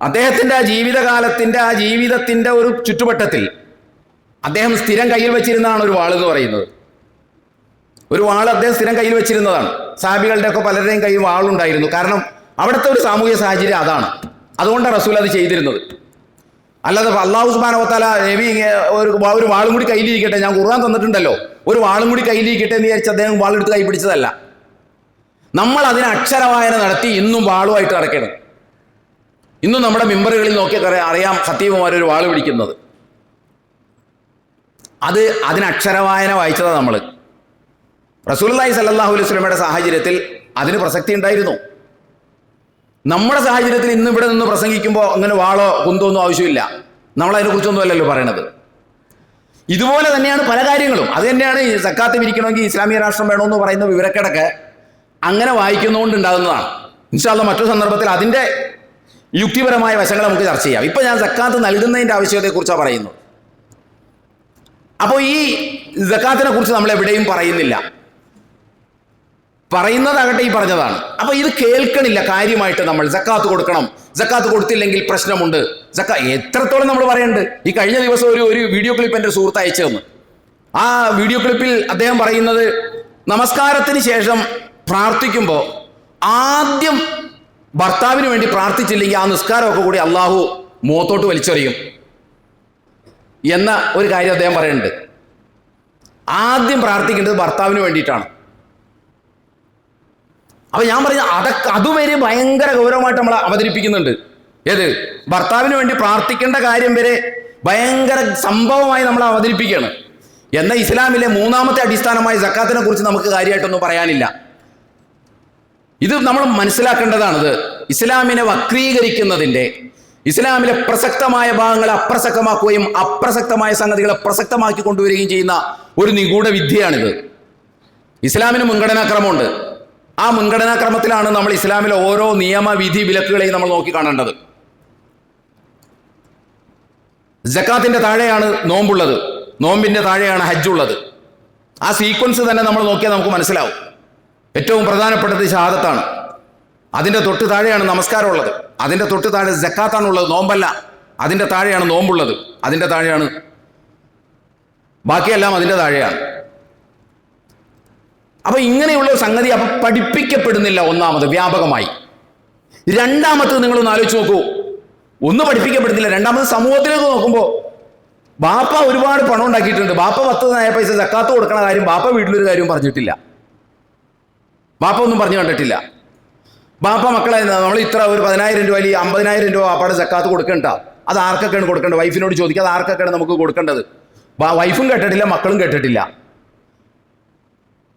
അദ്ദേഹത്തിൻ്റെ ആ ജീവിതത്തിൻ്റെ ഒരു ചുറ്റുവട്ടത്തിൽ അദ്ദേഹം സ്ഥിരം കയ്യിൽ വെച്ചിരുന്നതാണ് ഒരു വാൾ എന്ന് പറയുന്നത്. ഒരു വാൾ അദ്ദേഹം സ്ഥിരം കയ്യിൽ വെച്ചിരുന്നതാണ്. സഹാബികളുടെ ഒക്കെ പലരുടെയും കയ്യിൽ വാളുണ്ടായിരുന്നു. കാരണം അവിടുത്തെ ഒരു സാമൂഹിക സാഹചര്യം അതാണ്. അതുകൊണ്ടാണ് റസൂൽ അത് ചെയ്തിരുന്നത്. അല്ലാതെ അല്ലാഹു സുബ്ഹാനഹു വ തആല നബി ഒരു വാളും കൂടി കയ്യിലിരിക്കട്ടെ, ഞാൻ ഖുർആൻ തന്നിട്ടുണ്ടല്ലോ, ഒരു വാളും കൂടി കയ്യിലിരിക്കട്ടെ എന്ന് വിചാരിച്ച് അദ്ദേഹം വാളെടുത്ത് കൈ പിടിച്ചതല്ല. നമ്മൾ അതിന് അക്ഷരവായന നടത്തി ഇന്നും വാളുമായിട്ട് നടക്കണം. ഇന്നും നമ്മുടെ മിമ്പറുകളിൽ നോക്കിയാൽ അറിയാം ഖത്തീബുമാരൊരു വാള് പിടിക്കുന്നത്. അതിന് അക്ഷരവായന വായിച്ചതാണ് നമ്മൾ. റസൂലുള്ളാഹി സ്വല്ലല്ലാഹു അലൈഹി വസല്ലമയുടെ സാഹചര്യത്തിൽ അതിന് പ്രസക്തി ഉണ്ടായിരുന്നു. നമ്മുടെ സാഹചര്യത്തിൽ ഇന്ന് ഇവിടെ നിന്ന് പ്രസംഗിക്കുമ്പോൾ അങ്ങനെ വാളോ കുന്തോ ഒന്നും ആവശ്യമില്ല. നമ്മളതിനെക്കുറിച്ചൊന്നും അല്ലല്ലോ പറയണത്. ഇതുപോലെ തന്നെയാണ് പല കാര്യങ്ങളും. അത് തന്നെയാണ് ഈ സക്കാത്ത് പിരിക്കണമെങ്കിൽ ഇസ്ലാമിക രാഷ്ട്രം വേണമെന്ന് പറയുന്ന വിവരക്കേടൊക്കെ അങ്ങനെ വായിക്കുന്നതുകൊണ്ട് ഉണ്ടാകുന്നതാണ്. ഇൻഷാ അല്ലാഹ് മറ്റൊരു സന്ദർഭത്തിൽ അതിൻ്റെ യുക്തിപരമായ വശങ്ങൾ നമുക്ക് ചർച്ച ചെയ്യാം. ഇപ്പം ഞാൻ സക്കാത്ത് നൽകുന്നതിൻ്റെ ആവശ്യകതയെക്കുറിച്ചാണ് പറയുന്നത്. അപ്പോൾ ഈ സക്കാത്തിനെ കുറിച്ച് നമ്മൾ എവിടെയും പറയുന്നതാകട്ടെ ഈ പറഞ്ഞതാണ്. അപ്പോൾ ഇത് കേൾക്കണില്ല കാര്യമായിട്ട്. നമ്മൾ സക്കാത്ത് കൊടുക്കണം, സക്കാത്ത് കൊടുത്തില്ലെങ്കിൽ പ്രശ്നമുണ്ട്, എത്രത്തോളം നമ്മൾ പറയുന്നുണ്ട്. ഈ കഴിഞ്ഞ ദിവസം ഒരു വീഡിയോ ക്ലിപ്പ് എൻ്റെ സുഹൃത്ത് അയച്ചു തന്നു. ആ വീഡിയോ ക്ലിപ്പിൽ അദ്ദേഹം പറയുന്നത്, നമസ്കാരത്തിന് ശേഷം പ്രാർത്ഥിക്കുമ്പോൾ ആദ്യം ഭർത്താവിന് വേണ്ടി പ്രാർത്ഥിച്ചില്ലെങ്കിൽ ആ നിസ്കാരമൊക്കെ കൂടി അള്ളാഹു മുഖത്തോട്ട് വലിച്ചെറിയും എന്ന ഒരു കാര്യം അദ്ദേഹം പറയുന്നുണ്ട്. ആദ്യം പ്രാർത്ഥിക്കേണ്ടത് ഭർത്താവിന് വേണ്ടിയിട്ടാണ്. അപ്പൊ ഞാൻ പറഞ്ഞ അതുവരെ ഭയങ്കര ഗൗരവമായിട്ട് നമ്മൾ അവതരിപ്പിക്കുന്നുണ്ട്. ഏത് ഭർത്താവിന് വേണ്ടി പ്രാർത്ഥിക്കേണ്ട കാര്യം വരെ ഭയങ്കര സംഭവമായി നമ്മൾ അവതരിപ്പിക്കുകയാണ്. എന്നാൽ ഇസ്ലാമിലെ മൂന്നാമത്തെ അടിസ്ഥാനമായ സക്കാത്തിനെ കുറിച്ച് നമുക്ക് കാര്യമായിട്ടൊന്നും പറയാനില്ല. ഇത് നമ്മൾ മനസ്സിലാക്കേണ്ടതാണിത്. ഇസ്ലാമിനെ വക്രീകരിക്കുന്നതിൻ്റെ, ഇസ്ലാമിലെ പ്രസക്തമായ ഭാഗങ്ങളെ അപ്രസക്തമാക്കുകയും അപ്രസക്തമായ സംഗതികളെ പ്രസക്തമാക്കി കൊണ്ടുവരികയും ചെയ്യുന്ന ഒരു നിഗൂഢ വിദ്യയാണിത്. ഇസ്ലാമിന് മുൻഗണനാക്രമമുണ്ട്. ആ മുൻഗണനാക്രമത്തിലാണ് നമ്മൾ ഇസ്ലാമിലെ ഓരോ നിയമവിധി വിലക്കുകളെയും നമ്മൾ നോക്കി കാണേണ്ടത്. സക്കാത്തിന്റെ താഴെയാണ് നോമ്പുള്ളത്. നോമ്പിൻ്റെ താഴെയാണ് ഹജ്ജുള്ളത്. ആ സീക്വൻസ് തന്നെ നമ്മൾ നോക്കിയാൽ നമുക്ക് മനസ്സിലാവും. ഏറ്റവും പ്രധാനപ്പെട്ടത് ഷഹാദത്താണ്. അതിൻ്റെ തൊട്ട് താഴെയാണ് നമസ്കാരമുള്ളത്. അതിൻ്റെ തൊട്ട് താഴെ സക്കാത്താണുള്ളത്, നോമ്പല്ല. അതിൻ്റെ താഴെയാണ് നോമ്പുള്ളത്. അതിൻ്റെ താഴെയാണ് ബാക്കിയെല്ലാം, അതിൻ്റെ താഴെയാണ്. അപ്പൊ ഇങ്ങനെയുള്ള സംഗതി അപ്പൊ പഠിപ്പിക്കപ്പെടുന്നില്ല. ഒന്നാമത് വ്യാപകമായി. രണ്ടാമത് നിങ്ങളൊന്ന് ആലോചിച്ച് നോക്കൂ, ഒന്ന് പഠിപ്പിക്കപ്പെടുന്നില്ല. രണ്ടാമത് സമൂഹത്തിലേക്ക് നോക്കുമ്പോൾ ബാപ്പ ഒരുപാട് പണം ഉണ്ടാക്കിയിട്ടുണ്ട്. ബാപ്പ 10 പൈസ സക്കാത്ത് കൊടുക്കണ കാര്യം ബാപ്പ വീട്ടിലൊരു കാര്യവും പറഞ്ഞിട്ടില്ല. ബാപ്പ ഒന്നും പറഞ്ഞു കണ്ടിട്ടില്ല. ബാപ്പ മക്കളെ നമ്മൾ ഇത്ര ഒരു 10,000 രൂപ അല്ലെങ്കിൽ 50,000 രൂപ ബാപ്പയുടെ സക്കാത്ത് കൊടുക്കണ്ട. അത് ആർക്കൊക്കെയാണ് കൊടുക്കേണ്ടത്? വൈഫിനോട് ചോദിക്കുക, അത് ആർക്കൊക്കെയാണ് നമുക്ക് കൊടുക്കേണ്ടത്? വൈഫും കേട്ടിട്ടില്ല, മക്കളും കേട്ടിട്ടില്ല.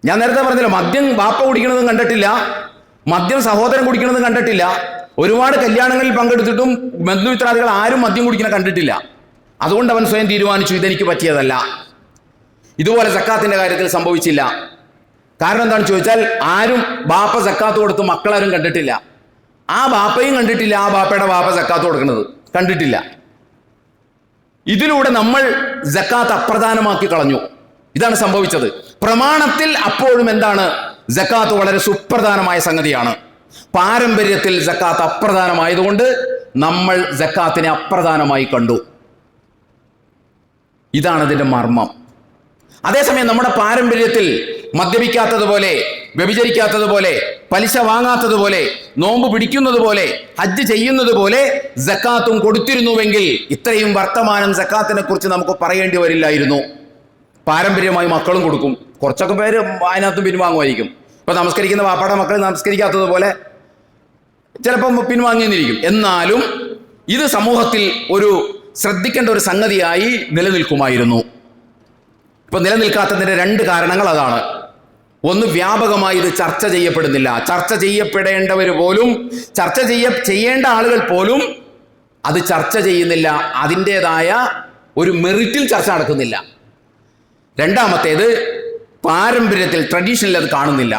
ഞാൻ നേരത്തെ പറഞ്ഞില്ല, മദ്യം ബാപ്പ കുടിക്കണതും കണ്ടിട്ടില്ല, മദ്യം സഹോദരൻ കുടിക്കണതും കണ്ടിട്ടില്ല. ഒരുപാട് കല്യാണങ്ങളിൽ പങ്കെടുത്തിട്ടും ബന്ധുമിത്രാദികൾ ആരും മദ്യം കുടിക്കണ കണ്ടിട്ടില്ല. അതുകൊണ്ട് അവൻ സ്വയം തീരുമാനിച്ചു, ഇതെനിക്ക് പറ്റിയതല്ല. ഇതുപോലെ സക്കാത്തിന്റെ കാര്യത്തിൽ സംഭവിച്ചില്ല. കാരണം എന്താണെന്ന് ചോദിച്ചാൽ, ആരും ബാപ്പ സക്കാത്ത് കൊടുത്ത് മക്കളാരും കണ്ടിട്ടില്ല. ആ ബാപ്പയും കണ്ടിട്ടില്ല, ആ ബാപ്പയുടെ ബാപ്പ സക്കാത്ത് കൊടുക്കുന്നത് കണ്ടിട്ടില്ല. ഇതിലൂടെ നമ്മൾ സക്കാത്ത് അപ്രധാനമാക്കി കളഞ്ഞു. ഇതാണ് സംഭവിച്ചത്. പ്രമാണത്തിൽ അപ്പോഴും എന്താണ്? സക്കാത്ത് വളരെ സുപ്രധാനമായ സംഗതിയാണ്. പാരമ്പര്യത്തിൽ സക്കാത്ത് അപ്രധാനമായതുകൊണ്ട് നമ്മൾ സക്കാത്തിനെ അപ്രധാനമായി കണ്ടു. ഇതാണ് ഇതിന്റെ മർമ്മം. അതേസമയം നമ്മുടെ പാരമ്പര്യത്തിൽ മദ്യപിക്കാത്തതുപോലെ, വ്യഭിചരിക്കാത്തതുപോലെ, പലിശ വാങ്ങാത്തതുപോലെ, നോമ്പ് പിടിക്കുന്നത് പോലെ, ഹജ്ജ് ചെയ്യുന്നത് പോലെ സക്കാത്തും കൊടുത്തിരുന്നുവെങ്കിൽ ഇത്രയും വർത്തമാനം സക്കാത്തിനെ കുറിച്ച് നമുക്ക് പറയേണ്ടി വരില്ലായിരുന്നു. പാരമ്പര്യമായി മക്കളും കൊടുക്കും. കുറച്ചൊക്കെ പേര് അതിനകത്തും പിൻവാങ്ങുമായിരിക്കും. ഇപ്പൊ നമസ്കരിക്കുന്ന വാപ്പാടെ മക്കൾ നമസ്കരിക്കാത്തതുപോലെ ചിലപ്പം പിൻവാങ്ങിയിരിക്കും. എന്നാലും ഇത് സമൂഹത്തിൽ ഒരു ശ്രദ്ധിക്കേണ്ട ഒരു സംഗതിയായി നിലനിൽക്കുമായിരുന്നു. ഇപ്പൊ നിലനിൽക്കാത്തതിന്റെ 2 കാരണങ്ങൾ അതാണ്. ഒന്ന്, വ്യാപകമായി ഇത് ചർച്ച ചെയ്യപ്പെടുന്നില്ല. ചർച്ച ചെയ്യപ്പെടേണ്ടവർ പോലും, ചെയ്യേണ്ട ആളുകൾ പോലും അത് ചർച്ച ചെയ്യുന്നില്ല. അതിൻ്റെതായ ഒരു മെറിറ്റിൽ ചർച്ച നടക്കുന്നില്ല. രണ്ടാമത്തേത്, പാരമ്പര്യത്തിൽ, ട്രഡീഷനിൽ അത് കാണുന്നില്ല.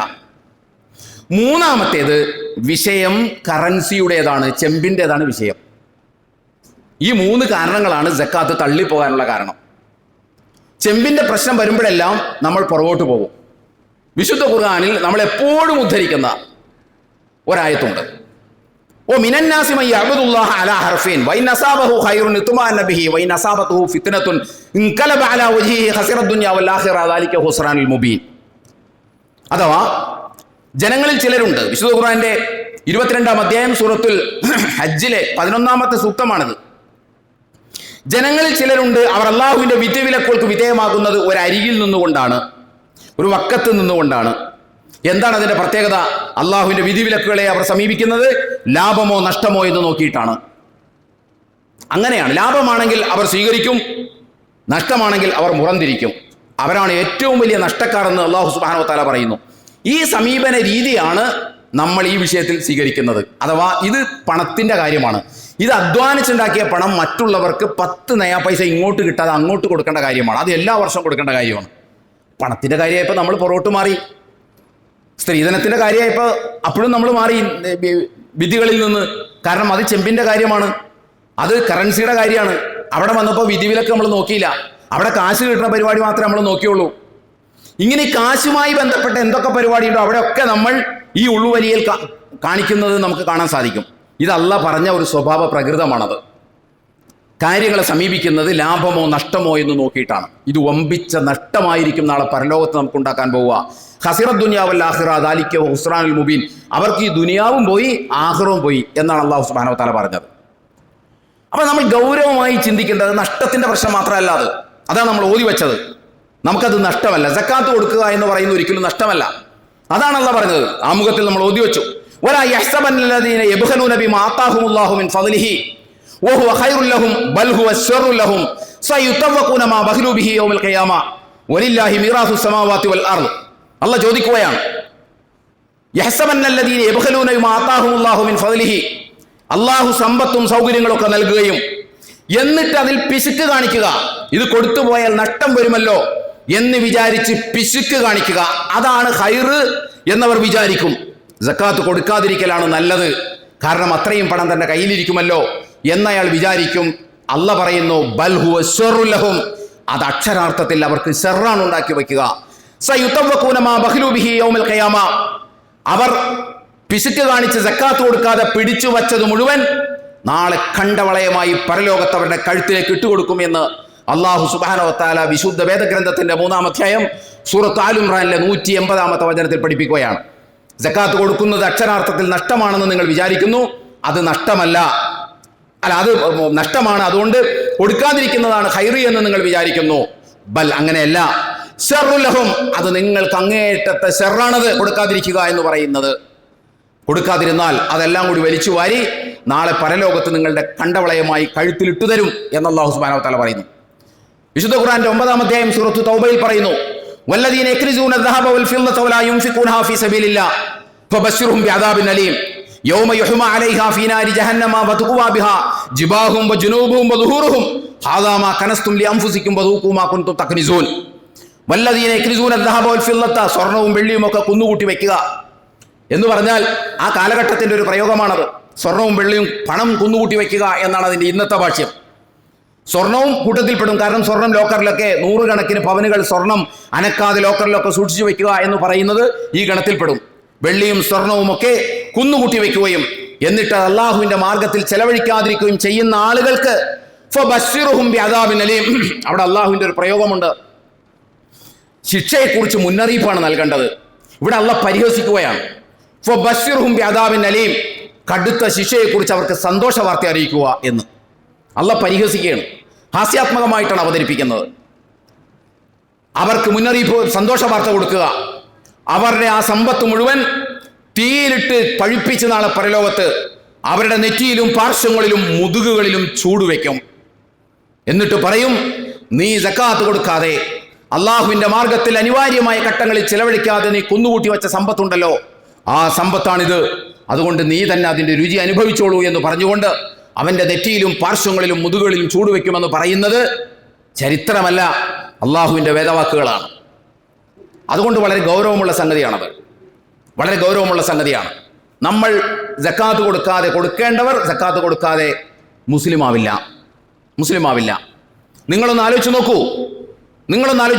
മൂന്നാമത്തേത്, വിഷയം കറൻസിയുടേതാണ്, ചെമ്പിൻ്റെതാണ് വിഷയം. ഈ 3 കാരണങ്ങളാണ് സക്കാത്ത് തള്ളിപ്പോകാനുള്ള കാരണം. ചെമ്പിന്റെ പ്രശ്നം വരുമ്പോഴെല്ലാം നമ്മൾ പുറകോട്ട് പോകും. വിശുദ്ധ ഖുർആനിൽ നമ്മൾ എപ്പോഴും ഉദ്ധരിക്കുന്ന ഒരായത്തുണ്ട്. ഓ മിനന്നാസി മൻ യഅ്ബുദുല്ലാഹ അലാ ഹർഫിൻ വഇൻ അസാബഹു ഖൈറുൻ ഇത്മഅന്ന ബിഹി വഇൻ അസാബതുഹു ഫിത്നത്തുൻ ഇൻകലബ അലാ വജ്ഹിഹി ഖസിറ ദുനിയ വൽ ആഖിറ ദാലിക ഖുസ്റാനുൽ മുബീൻ. അഥവാ ജനങ്ങളിൽ ചിലരുണ്ട്. വിശുദ്ധ ഖുർആന്റെ 22-ാം അധ്യായം സൂറത്തുൽ ഹജ്ജിലെ 11-ാമത്തെ സൂക്തമാണിത്. ജനങ്ങളിൽ ചിലരുണ്ട്, അവർ അള്ളാഹുവിന്റെ വിധിവിലക്കുകൾക്ക് വിധേയമാകുന്നത് ഒരു അരികിൽ നിന്നുകൊണ്ടാണ്, ഒരു വക്കത്ത് നിന്നുകൊണ്ടാണ്. എന്താണ് അതിന്റെ പ്രത്യേകത? അള്ളാഹുവിന്റെ വിധിവിലക്കുകളെ അവർ സമീപിക്കുന്നത് ലാഭമോ നഷ്ടമോ എന്ന് നോക്കിയിട്ടാണ്. അങ്ങനെയാണ്. ലാഭമാണെങ്കിൽ അവർ സ്വീകരിക്കും, നഷ്ടമാണെങ്കിൽ അവർ മുറന്തിരിക്കും. അവരാണ് ഏറ്റവും വലിയ നഷ്ടക്കാർ എന്ന് അള്ളാഹു സുബ്ഹാനഹു വ തആല പറയുന്നു. ഈ സമീപന രീതിയാണ് നമ്മൾ ഈ വിഷയത്തിൽ സ്വീകരിക്കുന്നത്. അഥവാ ഇത് പണത്തിന്റെ കാര്യമാണ്. ഇത് അധ്വാനിച്ചുണ്ടാക്കിയ പണം മറ്റുള്ളവർക്ക് 10 പൈസ ഇങ്ങോട്ട് കിട്ടാതെ അങ്ങോട്ട് കൊടുക്കേണ്ട കാര്യമാണ്. അത് എല്ലാ വർഷവും കൊടുക്കേണ്ട കാര്യമാണ്. പണത്തിന്റെ കാര്യമായപ്പോൾ നമ്മൾ പുറകോട്ട് മാറി. സ്ത്രീധനത്തിന്റെ കാര്യമായപ്പോൾ അപ്പോഴും നമ്മൾ മാറി വിധികളിൽ നിന്ന്. കാരണം അത് ചെമ്പിന്റെ കാര്യമാണ്, അത് കറൻസിയുടെ കാര്യമാണ്. അവിടെ വന്നപ്പോൾ വിധിവിലക്ക് നമ്മൾ നോക്കിയില്ല. അവിടെ കാശ് കിട്ടുന്ന പരിപാടി മാത്രമേ നമ്മൾ നോക്കിയുള്ളൂ. ഇങ്ങനെ കാശുമായി ബന്ധപ്പെട്ട എന്തൊക്കെ പരിപാടിയുണ്ടോ അവിടെയൊക്കെ നമ്മൾ ഈ ഉള്ളുവലിയിൽ കാണിക്കുന്നത് നമുക്ക് കാണാൻ സാധിക്കും. ഇത് അല്ലാഹ് പറഞ്ഞ ഒരു സ്വഭാവ പ്രകൃതമാണത്. കാര്യങ്ങളെ സമീപിക്കുന്നത് ലാഭമോ നഷ്ടമോ എന്ന് നോക്കിയിട്ടാണ്. ഇത് വമ്പിച്ച നഷ്ടമായിരിക്കും നാളെ പരലോകത്ത് നമുക്ക് ഉണ്ടാക്കാൻ പോവുക. ഖസിറ ദുനിയ വൽ ആഖിറ ദാലിക ഖുസ്റാനുൽ മുബീൻ. അവർക്ക് ഈ ദുനിയാവും പോയി ആഖിറവും പോയി എന്നാണ് അല്ലാഹു സുബ്ഹാനഹു വ തആല പറഞ്ഞത്. അപ്പൊ നമ്മൾ ഗൗരവമായി ചിന്തിക്കേണ്ടത് നഷ്ടത്തിന്റെ പ്രശ്നം മാത്രമല്ല അത്. അതാണ് നമ്മൾ ഓതി വെച്ചത്. നമുക്കത് നഷ്ടമല്ല. സക്കാത്ത് കൊടുക്കുക എന്ന് പറയുന്നത് ഒരിക്കലും നഷ്ടമല്ല. അതാണ് അല്ലാഹ് പറഞ്ഞത്. ആമുഖത്തിൽ നമ്മൾ ഓതി വെച്ചു. വലാ യഹ്സബന്നല്ലദീന യബ്ഖലൂന ബിമാ ആതാഹുമുല്ലാഹു മിൻ ഫളിഹി വഹുവ ഖൈറുൽ ലഹും ബൽ ഹുവ ശർറുൽ ലഹും സയുതവഖൂന മാ ബഖലൂ ബിഹി യൗമൽ ഖിയാമ വലില്ലാഹി മീറാസുസ് സമാവാതി വൽ അർദ്. അല്ലാഹ് ചോദിക്കുകയാണ്, യഹ്സബന്നല്ലദീന യബ്ഖലൂന ബിമാ ആതാഹുമുല്ലാഹു മിൻ ഫളിഹി, അല്ലാഹു സമ്പത്തും സൗകര്യങ്ങളൊക്കെ നൽകുകയും എന്നിട്ട് അതിൽ പിശുക്ക് കാണിക്കുക, ഇത് കൊടുത്തുപോയാൽ നഷ്ടം വരുമല്ലോ എന്ന് വിചാരിച്ച് പിശുക്ക് കാണിക്കുക, അതാണ് ഖൈറ് എന്നവർ വിചാരിക്കും. സക്കാത്ത് കൊടുക്കാതിരിക്കലാണ് നല്ലത്, കാരണം അത്രയും പണം തന്റെ കയ്യിലിരിക്കുമല്ലോ എന്നയാൾ വിചാരിക്കും. അല്ലാഹ് പറയുന്നു, ബൽ ഹുവ ശർറുൽ ലഹും, അത് അക്ഷരാർത്ഥത്തിൽ അവർക്ക് ഷർറാണ് ഉണ്ടാക്കി വയ്ക്കുക. സയുതവ്വഖൂന മാ ബഖലൂ ബിഹി യൗമൽ ഖിയാമ, അവർ പിശുക്ക് കാണിച്ച് സക്കാത്ത് കൊടുക്കാതെ പിടിച്ചു വച്ചത് മുഴുവൻ നാളെ കണ്ടവളയമായി പരലോകത്ത് അവരുടെ കഴുത്തിലേക്ക് ഇട്ടുകൊടുക്കും എന്ന് അല്ലാഹു സുബ്ഹാനഹു വ തആല വിശുദ്ധ വേദഗ്രന്ഥത്തിന്റെ 3-ാം അധ്യായം സൂറത്ത് ആൽ ഇംറാനിലെ 180-ാമത്തെ വചനത്തിൽ പഠിപ്പിക്കുകയാണ്. സക്കാത്ത് കൊടുക്കുന്നത് അക്ഷരാർത്ഥത്തിൽ നഷ്ടമാണെന്ന് നിങ്ങൾ വിചാരിക്കുന്നു. അത് നഷ്ടമല്ല, അത് നഷ്ടമാണ്. അതുകൊണ്ട് കൊടുക്കാതിരിക്കുന്നതാണ് ഖൈറി എന്ന് നിങ്ങൾ വിചാരിക്കുന്നു. ബൽ, അങ്ങനെയല്ല. ശർറുൽ ലഹും, അത് നിങ്ങൾക്ക് അങ്ങേയറ്റത്തെ ശർറാണത് കൊടുക്കാതിരിക്കുക എന്ന് പറയുന്നത്. കൊടുക്കാതിരുന്നാൽ അതെല്ലാം കൂടി വലിച്ചു വാരി നാളെ പരലോകത്ത് നിങ്ങളുടെ കണ്ടവളയമായി കഴുത്തിലിട്ടു തരും എന്ന് അല്ലാഹു സുബ്ഹാനഹു വ തആല പറയുന്നു. വിശുദ്ധ ഖുർആന്റെ 9-ാം അധ്യായം സൂറത്തു തൗബയിൽ പറയുന്നു, വല്ലദീന യക്രിസൂന അദ്ദഹബ വൽ ഫിദ്ദത വലാ യുൻഫിഖൂനഹാ ഫീ സബീലില്ലാഹ് ഫബശ്ശിർഹും ബിഅദാബിൻ അലീം യൗമ യുഹ്മാ അലൈഹാ ഫീ നാരി ജഹന്നമ വതുഖ്വാ ബിഹാ ജിബാഹും വജുനൂബുഹും വദുഹൂറുഹും ഹാദാ മാ കനസ്തും ലിഅൻഫുസികും വദൂഖൂ മാ കുൻതും തക്നിസൂൻ. വല്ലദീന യക്രിസൂന അദ്ദഹബ വൽ ഫിദ്ദത, സ്വർണ്ണവും വെള്ളിയും ഒക്കെ കുന്നുകൂട്ടി വെക്കുക എന്ന് പറഞ്ഞാൽ ആ കാലഘട്ടത്തിന്റെ ഒരു പ്രയോഗമാണത്. സ്വർണവും വെള്ളിയും, പണം കുന്നുകൂട്ടി വെക്കുക എന്നാണ് അതിന്റെ ഇന്നത്തെ ഭാഷ്യം. സ്വർണവും കൂട്ടത്തിൽപ്പെടും. കാരണം സ്വർണം ലോക്കറിലൊക്കെ 100 കണക്കിന് പവനുകൾ സ്വർണം അനക്കാതെ ലോക്കറിലൊക്കെ സൂക്ഷിച്ചു വെക്കുക എന്ന് പറയുന്നത് ഈ ഗണത്തിൽപ്പെടും. വെള്ളിയും സ്വർണവും ഒക്കെ കുന്നുകൂട്ടി വെക്കുകയും എന്നിട്ട് അള്ളാഹുവിന്റെ മാർഗത്തിൽ ചെലവഴിക്കാതിരിക്കുകയും ചെയ്യുന്ന ആളുകൾക്ക് ഫബശ്ശിർഹും ബിഅദാബിൻ അലീം, അവിടെ അള്ളാഹുവിന്റെ ഒരു പ്രയോഗമുണ്ട്. ശിക്ഷയെക്കുറിച്ച് മുന്നറിയിപ്പാണ് നൽകേണ്ടത്. ഇവിടെ അള്ളാഹ് പരിഹസിക്കുകയാണ്. ഫബശ്ശിർഹും ബിഅദാബിൻ അലീം, കടുത്ത ശിക്ഷയെക്കുറിച്ച് അവർക്ക് സന്തോഷ വാർത്ത അറിയിക്കുക എന്ന് അള്ളാഹ് പരിഹസിക്കുകയാണ്. ഹാസ്യാത്മകമായിട്ടാണ് അവതരിപ്പിക്കുന്നത്. അവർക്ക് മുന്നറിയിപ്പ്, സന്തോഷ വാർത്ത കൊടുക്കുക. അവരുടെ ആ സമ്പത്ത് മുഴുവൻ തീയിലിട്ട് പഴുപ്പിച്ച് നാളെ പരലോകത്ത് അവരുടെ നെറ്റിയിലും പാർശ്വങ്ങളിലും മുതുകുകളിലും ചൂടുവെക്കും. എന്നിട്ട് പറയും, നീ സക്കാത്ത് കൊടുക്കാതെ അള്ളാഹുവിന്റെ മാർഗത്തിൽ അനിവാര്യമായ ഘട്ടങ്ങളിൽ ചെലവഴിക്കാതെ നീ കുന്നുകൂട്ടി വെച്ച സമ്പത്തുണ്ടല്ലോ, ആ സമ്പത്താണിത്. അതുകൊണ്ട് നീ തന്നെ അതിന്റെ രുചി അനുഭവിച്ചോളൂ എന്ന് പറഞ്ഞുകൊണ്ട് അവന്റെ നെറ്റിയിലും പാർശ്വങ്ങളിലും മുതുകുകളിലും ചൂടുവെക്കുമെന്ന് പറയുന്നത് ചരിത്രമല്ല, അള്ളാഹുവിന്റെ വേദവാക്കുകളാണ്. അതുകൊണ്ട് വളരെ ഗൗരവമുള്ള സംഗതിയാണത്. വളരെ ഗൗരവമുള്ള സംഗതിയാണ്. നമ്മൾ സക്കാത്ത് കൊടുക്കാതെ, കൊടുക്കേണ്ടവർ സക്കാത്ത് കൊടുക്കാതെ മുസ്ലിം ആവില്ല. നിങ്ങളൊന്ന് ആലോചിച്ച് നോക്കൂ.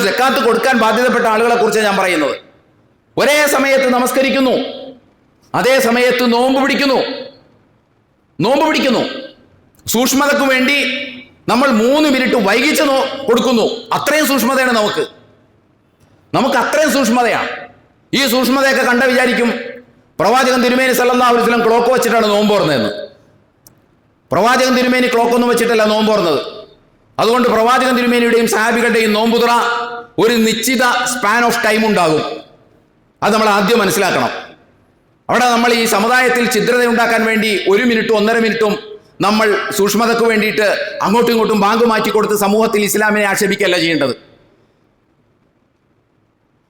സക്കാത്ത് കൊടുക്കാൻ ബാധ്യതപ്പെട്ട ആളുകളെ കുറിച്ച് ഞാൻ പറയുന്നത്. ഒരേ സമയത്ത് നമസ്കരിക്കുന്നു, അതേ സമയത്ത് നോമ്പ് പിടിക്കുന്നു. സൂക്ഷ്മതയ്ക്ക് വേണ്ടി നമ്മൾ 3 മിനിറ്റ് വൈകിച്ച് കൊടുക്കുന്നു. അത്രയും സൂക്ഷ്മതയാണ് നമുക്ക് അത്രയും സൂക്ഷ്മതയാണ്. ഈ സൂക്ഷ്മതയൊക്കെ കണ്ട വിചാരിക്കും പ്രവാചകൻ തിരുമേനി സല്ലല്ലാഹു അലൈഹി വസല്ലം ക്ലോക്ക് വെച്ചിട്ടാണ് നോമ്പ് തുറന്നതെന്ന്. പ്രവാചകൻ തിരുമേനി ക്ലോക്കൊന്നും വെച്ചിട്ടല്ല നോമ്പ് തുറന്നത്. അതുകൊണ്ട് പ്രവാചകൻ തിരുമേനിയുടെയും സഹാബികളുടെയും നോമ്പ് തുറ ഒരു നിശ്ചിത സ്പാൻ ഓഫ് ടൈം ഉണ്ടാകും. അത് നമ്മൾ ആദ്യം മനസ്സിലാക്കണം. അവിടെ നമ്മൾ ഈ സമുദായത്തിൽ ഛിദ്രത ഉണ്ടാക്കാൻ വേണ്ടി 1 മിനിറ്റും 1.5 മിനിറ്റും നമ്മൾ സൂക്ഷ്മതയ്ക്ക് വേണ്ടിയിട്ട് അങ്ങോട്ടും ഇങ്ങോട്ടും ബാങ്ക് മാറ്റിക്കൊടുത്ത് സമൂഹത്തിൽ ഇസ്ലാമിനെ ആക്ഷേപിക്കുകയല്ല ചെയ്യേണ്ടത്.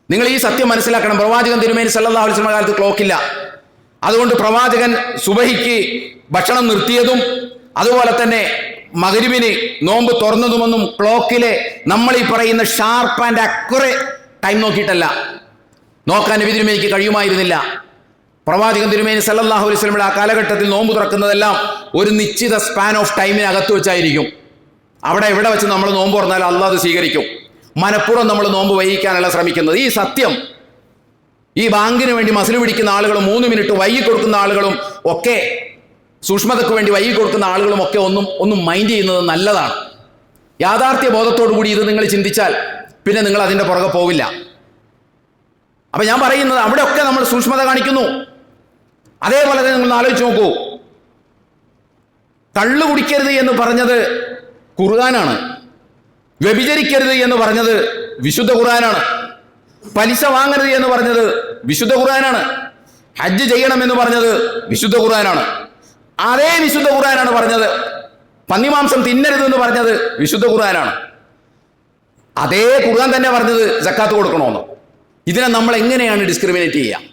നിങ്ങൾ ഈ സത്യം മനസ്സിലാക്കണം. പ്രവാചകൻ തിരുമേനി സല്ലല്ലാഹു അലൈഹി വസല്ലം കാലത്ത് ക്ലോക്കില്ല. അതുകൊണ്ട് പ്രവാചകൻ സുബഹിക്ക് ഭക്ഷണം നിർത്തിയതും അതുപോലെ തന്നെ മഗ്രിബിന് നോമ്പ് തുറന്നതുമൊന്നും ക്ലോക്കിലെ നമ്മൾ ഈ പറയുന്ന ഷാർപ്പ് ആൻഡ് അക്യുറേറ്റ് ടൈം നോക്കിയിട്ടല്ല. നോക്കാൻ നബി തിരുമേനിക്ക് കഴിയുമായിരുന്നില്ല. പ്രവാചകൻ തിരുമേനി സല്ലല്ലാഹു അലൈഹി വസല്ലം ആ കാലഘട്ടത്തിൽ നോമ്പ് തുറക്കുന്നതെല്ലാം ഒരു നിശ്ചിത സ്പാൻ ഓഫ് ടൈമിനകത്ത് വെച്ചായിരിക്കും. അവിടെ എവിടെ വെച്ച് നമ്മൾ നോമ്പ് തുറന്നാൽ അല്ലാഹ് അത് സ്വീകരിക്കും. മനഃപൂർവ്വം നമ്മൾ നോമ്പ് വൈകിക്കാനല്ല ശ്രമിക്കുന്നത്. ഈ സത്യം ഈ ബാങ്കിന് വേണ്ടി മസിൽ പിടിക്കുന്ന ആളുകളും 3 മിനിറ്റ് വൈകി കൊടുക്കുന്ന ആളുകളും ഒക്കെ, സൂക്ഷ്മതയ്ക്ക് വേണ്ടി വൈകി കൊടുക്കുന്ന ആളുകളും ഒക്കെ ഒന്നും മൈൻഡ് ചെയ്യുന്നത് നല്ലതാണ്. യാഥാർത്ഥ്യ ബോധത്തോടു കൂടി ഇത് നിങ്ങൾ ചിന്തിച്ചാൽ പിന്നെ നിങ്ങൾ അതിൻ്റെ പുറകെ പോവില്ല. അപ്പൊ ഞാൻ പറയുന്നത് അവിടെയൊക്കെ നമ്മൾ സൂക്ഷ്മത കാണിക്കുന്നു. അതേപോലെ തന്നെ നിങ്ങൾ ആലോചിച്ച് നോക്കൂ. കള്ളു കുടിക്കരുത് എന്ന് പറഞ്ഞത് ഖുർആനാണ്. വ്യഭിചരിക്കരുത് എന്ന് പറഞ്ഞത് വിശുദ്ധ ഖുർആനാണ്. പലിശ വാങ്ങരുത് എന്ന് പറഞ്ഞത് വിശുദ്ധ ഖുർആനാണ്. ഹജ്ജ് ചെയ്യണം എന്ന് പറഞ്ഞത് വിശുദ്ധ ഖുർആനാണ്. അതേ വിശുദ്ധ ഖുർആനാണ് പറഞ്ഞത് പന്നിമാംസം തിന്നരുത് എന്ന് പറഞ്ഞത് വിശുദ്ധ ഖുർആനാണ്. അതേ ഖുർആൻ തന്നെ പറഞ്ഞത് സക്കാത്ത് കൊടുക്കണമെന്ന്. ഇതിനെ നമ്മൾ എങ്ങനെയാണ് ഡിസ്ക്രിമിനേറ്റ് ചെയ്യുക?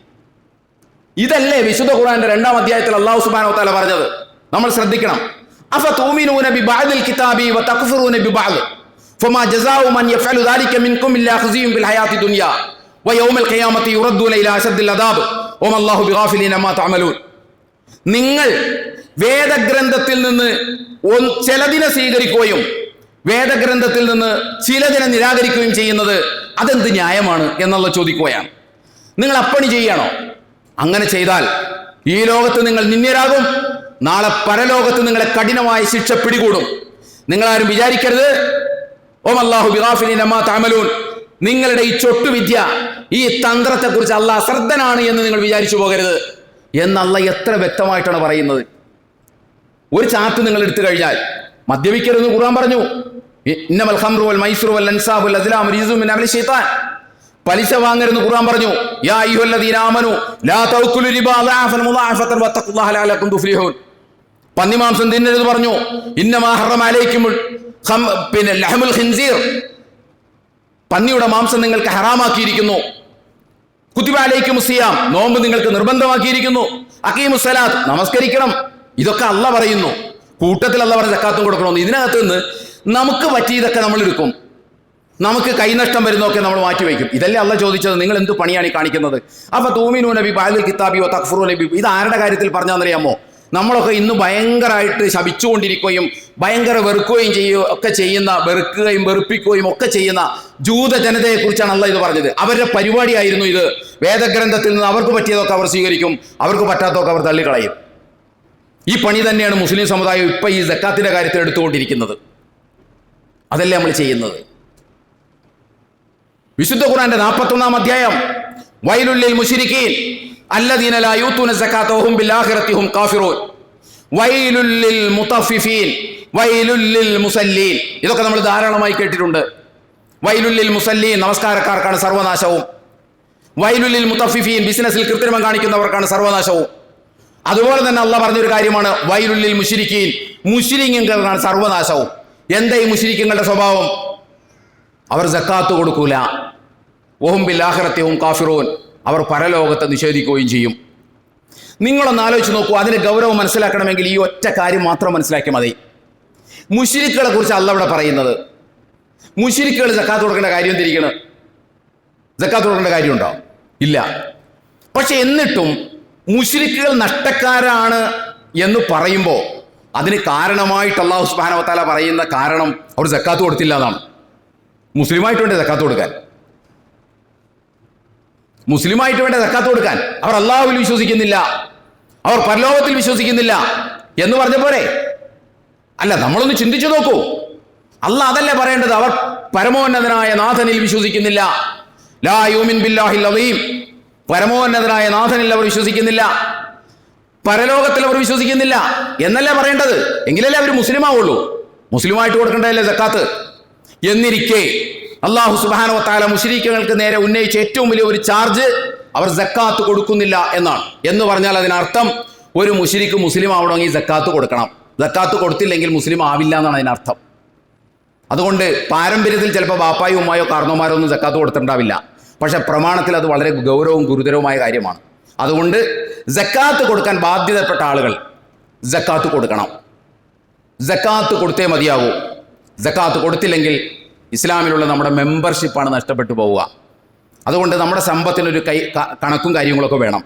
ഇതല്ലേ വിശുദ്ധ ഖുർആന്റെ 2-ാം അധ്യായത്തിൽ അല്ലാഹു സുബ്ഹാനഹു വ തആല പറഞ്ഞത്? നമ്മൾ ശ്രദ്ധിക്കണം. അഫതൂമിനൂന ബിബഅദിൽ കിതാബി വതക്ഫുറൂന ബിബഅദ് ഫമാ ജസാഉ മൻ യഫഅലു ദാലിക മിൻകും ഇല്ലാ ഖുസിയും ഫിൽ ഹയാത്തി ദുനിയ വയൗമൽ ഖിയാമത്തി യുറദ്ദൂന ഇലാ അശദ്ദിൽ അദാബ് വമല്ലാഹു ബിഗാഫിലിൻ അമ്മാ തഅമലൂൻ. നിങ്ങൾ വേദഗ്രന്ഥത്തിൽ നിന്ന് ചിലതിനെ സ്വീകരിക്കുകയും വേദഗ്രന്ഥത്തിൽ നിന്ന് ചിലതിനെ നിരാകരിക്കുകയും ചെയ്യുന്നത് അതെന്ത് ന്യായമാണ് എന്നുള്ള ചോദിക്കുകയാണ്. നിങ്ങൾ അപ്പണി ചെയ്യണോ? അങ്ങനെ ചെയ്താൽ ഈ ലോകത്ത് നിങ്ങൾ നിന്ദ്യരാകും, നാളെ പരലോകത്ത് നിങ്ങളെ കഠിനമായ ശിക്ഷ പിടികൂടും. നിങ്ങളാരും വിചാരിക്കരുത് ഓമല്ലാഹു ബിഗാഫിലിൻ അമ്മാ തഅമലൂൻ, നിങ്ങളുടെ ഈ ചൊട്ടുവിദ്യ, ഈ തന്ത്രത്തെക്കുറിച്ച് അള്ളാഹ് അശ്രദ്ധനാണ് എന്ന് നിങ്ങൾ വിചാരിച്ചു പോകരുത് എന്ന് അള്ളാഹ് എത്ര വ്യക്തമായിട്ടാണ് പറയുന്നത്. ഒരു ചാർട്ട് നിങ്ങൾ എടുത്തു കഴിഞ്ഞാൽ മദ്യപിക്കരുതെന്ന് ഖുർആൻ പറഞ്ഞു. ഇന്നമൽ ഖംറു വൽ മൈസിറു വൽ അൻസാബു വൽ അസ്ലാമു റിജ്സും മിൻ അമലി ശൈത്താൻ. പലിശ വാങ്ങരുതെന്ന് ഖുർആൻ പറഞ്ഞു. യാ അയ്യുഹല്ലദീന ആമനു ലാ തഅകുലു റിബാ ദഅഫൻ മുദാഅഫതൻ വത്തഖുല്ലാഹ ലഅലക്കും തുഫ്ലിഹൂൻ. പന്നിമാംസം തിന്നരുത് പറഞ്ഞു. ഇന്നമാ ഹറമ അലൈക്കുമുൽ ലഹ്മുൽ ഖിൻസീർ, പന്നിയുടെ മാംസം നിങ്ങൾക്ക് ഹറാമാക്കിയിരിക്കുന്നു. കുതിബ അലൈക്കുമുസ് സിയാം, നോമ്പ് നിങ്ങൾക്ക് നിർബന്ധമാക്കിയിരിക്കുന്നു. അഖീമുസ് സലാത്ത്, നമസ്കരിക്കണം. ഇതൊക്കെ അള്ളാഹ് പറയുന്നു. കൂട്ടത്തിൽ അള്ളാഹ് പറഞ്ഞ സക്കാത്തും കൊടുക്കണമെന്ന്. ഇതിനകത്ത് നിന്ന് നമുക്ക് പറ്റിയതൊക്കെ നമ്മൾ എടുക്കും, നമുക്ക് കൈനഷ്ടം വരുന്നതൊക്കെ നമ്മൾ മാറ്റിവെക്കും. ഇതല്ലേ അള്ളാഹ് ചോദിച്ചത്, നിങ്ങൾ എന്ത് പണിയാണ് ഈ കാണിക്കുന്നത്? അപ്പൊ തൂമിനൂന ബി ബഅദിൽ കിതാബി വ തക്ഫുറൂന ബി, ഇത് ആരുടെ കാര്യത്തിൽ പറഞ്ഞാന്നറിയാമോ? നമ്മളൊക്കെ ഇന്ന് ഭയങ്കരമായിട്ട് ശപിച്ചുകൊണ്ടിരിക്കുകയും ഭയങ്കര വെറുക്കുകയും ഒക്കെ ചെയ്യുന്ന, വെറുക്കുകയും വെറുപ്പിക്കുകയും ഒക്കെ ചെയ്യുന്ന ജൂത ജനതയെ കുറിച്ചാണ് അള്ളാഹ് ഇത് പറഞ്ഞത്. അവരുടെ പരിപാടിയായിരുന്നു ഇത്. വേദഗ്രന്ഥത്തിൽ നിന്ന് അവർക്ക് പറ്റിയതൊക്കെ അവർ സ്വീകരിക്കും, അവർക്ക് പറ്റാത്തതൊക്കെ അവർ തള്ളിക്കളയും. ഈ പണി തന്നെയാണ് മുസ്ലിം സമുദായം ഇപ്പൊ ഈ സക്കാത്തിന്റെ കാര്യത്തിൽ എടുത്തുകൊണ്ടിരിക്കുന്നത്. അതല്ലേ നമ്മൾ ചെയ്യുന്നത്. വിശുദ്ധ ഖുർആന്റെ 41-ാം അധ്യായം, വൈലുൽ ലിൽ മുശ്രിക്കീൻ അല്ലദീന ലാ യൂതൂന സകാത വഹും ബിൽ ആഖിറതി ഹും കാഫിറൂൻ വൈലുൽ ലിൽ മുതഫിഫീൻ വൈലുൽ ലിൽ മുസല്ലീൻ. ഇതൊക്കെ നമ്മൾ ധാരാളമായി കേട്ടിട്ടുണ്ട്. വൈലുൽ ലിൽ മുസല്ലീൻ, നമസ്കാരക്കാർക്കാണ് സർവനാശവും. വൈലുൽ ലിൽ മുതഫിഫീൻ, ബിസിനസ്സിൽ കൃത്രിമം കാണിക്കുന്നവർക്കാണ് സർവനാശവും. അതുപോലെ തന്നെ അള്ളാഹ് പറഞ്ഞൊരു കാര്യമാണ് വൈലുൽ ലിൽ മുശ്രിക്കീൻ, മുശ്രിക്കീങ്ങൾക്കാണ് സർവനാശവും. എന്താ ഈ മുശ്രിക്കീങ്ങളുടെ സ്വഭാവം? അവർ സക്കാത്ത് കൊടുക്കൂല. വഹും ബിൽ ആഖിറതി ഹും കാഫിറൂൻ, അവർ പരലോകത്തെ നിഷേധിക്കുകയും ചെയ്യും. നിങ്ങളൊന്ന് ആലോചിച്ച് നോക്കൂ. അതിന്റെ ഗൗരവം മനസ്സിലാക്കണമെങ്കിൽ ഈ ഒറ്റ കാര്യം മാത്രം മനസ്സിലാക്കിയാൽ മതി. മുശ്രിക്കുകളെ കുറിച്ച് അള്ളാഹ് ഇവിടെ പറയുന്നത്, മുശ്രിക്കുകൾ സക്കാത്ത് കൊടുക്കേണ്ട കാര്യം തിരിക്കണം. സക്കാത്ത് കൊടുക്കേണ്ട കാര്യമുണ്ടോ? ഇല്ല. പക്ഷെ എന്നിട്ടും മുശ്രിക്കുകൾ നഷ്ടക്കാരാണ് എന്ന് പറയുമ്പോൾ അതിന് കാരണമായിട്ട് അല്ലാഹു സുബ്ഹാനഹു വ തആല പറയുന്ന കാരണം അവർ സക്കാത്ത് കൊടുത്തില്ല എന്നാണ്. മുസ്ലിമായിട്ട് വേണ്ടേ സക്കാത്ത് കൊടുക്കാൻ? മുസ്ലിമായിട്ട് വേണ്ട സക്കാത്ത് കൊടുക്കാൻ? അവർ അള്ളാഹുവിൽ വിശ്വസിക്കുന്നില്ല, അവർ പരലോകത്തിൽ വിശ്വസിക്കുന്നില്ല എന്ന് പറഞ്ഞ പോരെ? അല്ല, നമ്മളൊന്ന് ചിന്തിച്ചു നോക്കൂ. അള്ളാഹ് അതല്ലേ പറയേണ്ടത്? അവർ പരമോന്നതനായ നാഥനിൽ വിശ്വസിക്കുന്നില്ല. ലാ യൂമിൻ ബില്ലാഹിൽ അദീം, പരമോന്നതനായ നാഥനിൽ അവർ വിശ്വസിക്കുന്നില്ല, പരലോകത്തിൽ അവർ വിശ്വസിക്കുന്നില്ല എന്നല്ലേ പറയേണ്ടത്? എങ്കിലല്ലേ അവർ മുസ്ലിമാവുള്ളൂ. മുസ്ലിമായിട്ട് കൊടുക്കേണ്ടതല്ലേ സക്കാത്ത്? എന്നിരിക്കെ അല്ലാഹു സുബ്ഹാനഹു വ തആല മുശ്രിക്കീങ്ങൾക്ക് നേരെ ഉന്നയിച്ച ഏറ്റവും വലിയ ഒരു ചാർജ് അവർ സക്കാത്ത് കൊടുക്കുന്നില്ല എന്നാണ്. എന്ന് പറഞ്ഞാൽ അതിനർത്ഥം ഒരു മുശ്രിക്ക് മുസ്ലിം ആവണമെങ്കിൽ സക്കാത്ത് കൊടുക്കണം. സക്കാത്ത് കൊടുത്തില്ലെങ്കിൽ മുസ്ലിം ആവില്ല എന്നാണ് അതിനർത്ഥം. അതുകൊണ്ട് പാരമ്പര്യത്തിൽ ചിലപ്പോൾ ബാപ്പായോ ഉമ്മായോ കാരണവന്മാരോ ഒന്നും സക്കാത്ത് കൊടുത്തിട്ടുണ്ടാവില്ല. പക്ഷെ പ്രമാണത്തിൽ അത് വളരെ ഗൗരവവും ഗുരുതരവുമായ കാര്യമാണ്. അതുകൊണ്ട് സക്കാത്ത് കൊടുക്കാൻ ബാധ്യതപ്പെട്ട ആളുകൾ സക്കാത്ത് കൊടുക്കണം. സക്കാത്ത് കൊടുത്തേ മതിയാകൂ. സക്കാത്ത് കൊടുത്തില്ലെങ്കിൽ ഇസ്ലാമിലുള്ള നമ്മുടെ മെമ്പർഷിപ്പാണ് നഷ്ടപ്പെട്ടു പോവുക. അതുകൊണ്ട് നമ്മുടെ സമ്പത്തിനൊരു കണക്കും കാര്യങ്ങളൊക്കെ വേണം.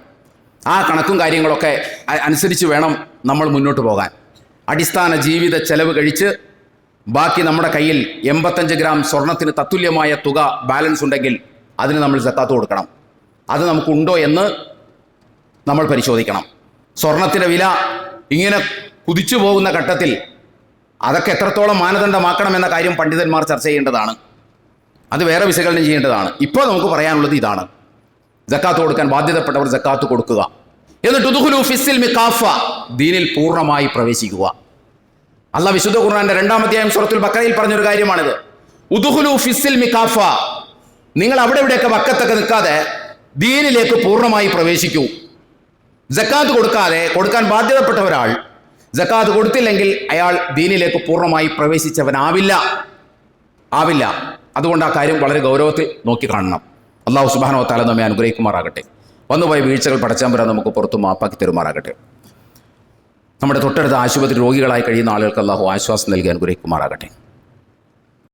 ആ കണക്കും കാര്യങ്ങളൊക്കെ അനുസരിച്ച് വേണം നമ്മൾ മുന്നോട്ട് പോകാൻ. അടിസ്ഥാന ജീവിത ചെലവ് കഴിച്ച് ബാക്കി നമ്മുടെ കയ്യിൽ 85 ഗ്രാം സ്വർണത്തിന് തത്തുല്യമായ തുക ബാലൻസ് ഉണ്ടെങ്കിൽ അതിന് നമ്മൾ സക്കാത്ത് കൊടുക്കണം. അത് നമുക്കുണ്ടോ എന്ന് നമ്മൾ പരിശോധിക്കണം. സ്വർണത്തിൻ്റെ വില ഇങ്ങനെ കുതിച്ചു പോകുന്ന ഘട്ടത്തിൽ അതൊക്കെ എത്രത്തോളം മാനദണ്ഡമാക്കണം എന്ന കാര്യം പണ്ഡിതന്മാർ ചർച്ച ചെയ്യേണ്ടതാണ്. അത് വേറെ വിശകലനം ചെയ്യേണ്ടതാണ്. ഇപ്പോൾ നമുക്ക് പറയാനുള്ളത് ഇതാണ്: സക്കാത്ത് കൊടുക്കാൻ ബാധ്യതപ്പെട്ടവർ സക്കാത്ത് കൊടുക്കുക. എന്നിട്ട് ഉദ്ഖുലൂ ഫിസ്സിൽമി കാഫ, ദീനിൽ പൂർണ്ണമായി പ്രവേശിക്കുക. അല്ലാഹ് വിശുദ്ധ ഖുർആന്റെ 2-ാം അധ്യായം സൂറത്തുൽ ബഖറയിൽ പറഞ്ഞൊരു കാര്യമാണിത്. ഉദ്ഖുലൂ ഫിസ്സിൽമി കാഫ, നിങ്ങൾ അവിടെ ഇവിടെയൊക്കെ വക്കത്തൊക്കെ നിൽക്കാതെ ദീനിലേക്ക് പൂർണ്ണമായി പ്രവേശിക്കൂ. സക്കാത്ത് കൊടുക്കാൻ ബാധ്യതപ്പെട്ട ഒരാൾ സക്കാത്ത് കൊടുത്തില്ലെങ്കിൽ അയാൾ ദീനിലേക്ക് പൂർണ്ണമായി പ്രവേശിച്ചവനാവില്ല. അതുകൊണ്ട് ആ കാര്യം വളരെ ഗൗരവത്തിൽ നോക്കി കാണണം. അല്ലാഹു സുബ്ഹാനഹു വ തആല നമ്മെ അനുഗ്രഹിക്കുമാറാകട്ടെ. വന്നുപോയ വീഴ്ചകൾ പടച്ചതമ്പുരാൻ നമുക്ക് പുറത്തു മാപ്പാക്കി തരുമാറാകട്ടെ. നമ്മുടെ തൊട്ടടുത്ത ആശുപത്രി രോഗികളായി കഴിയുന്ന ആളുകൾക്ക് അല്ലാഹു ആശ്വാസം നൽകി അനുഗ്രഹിക്കുമാറാകട്ടെ.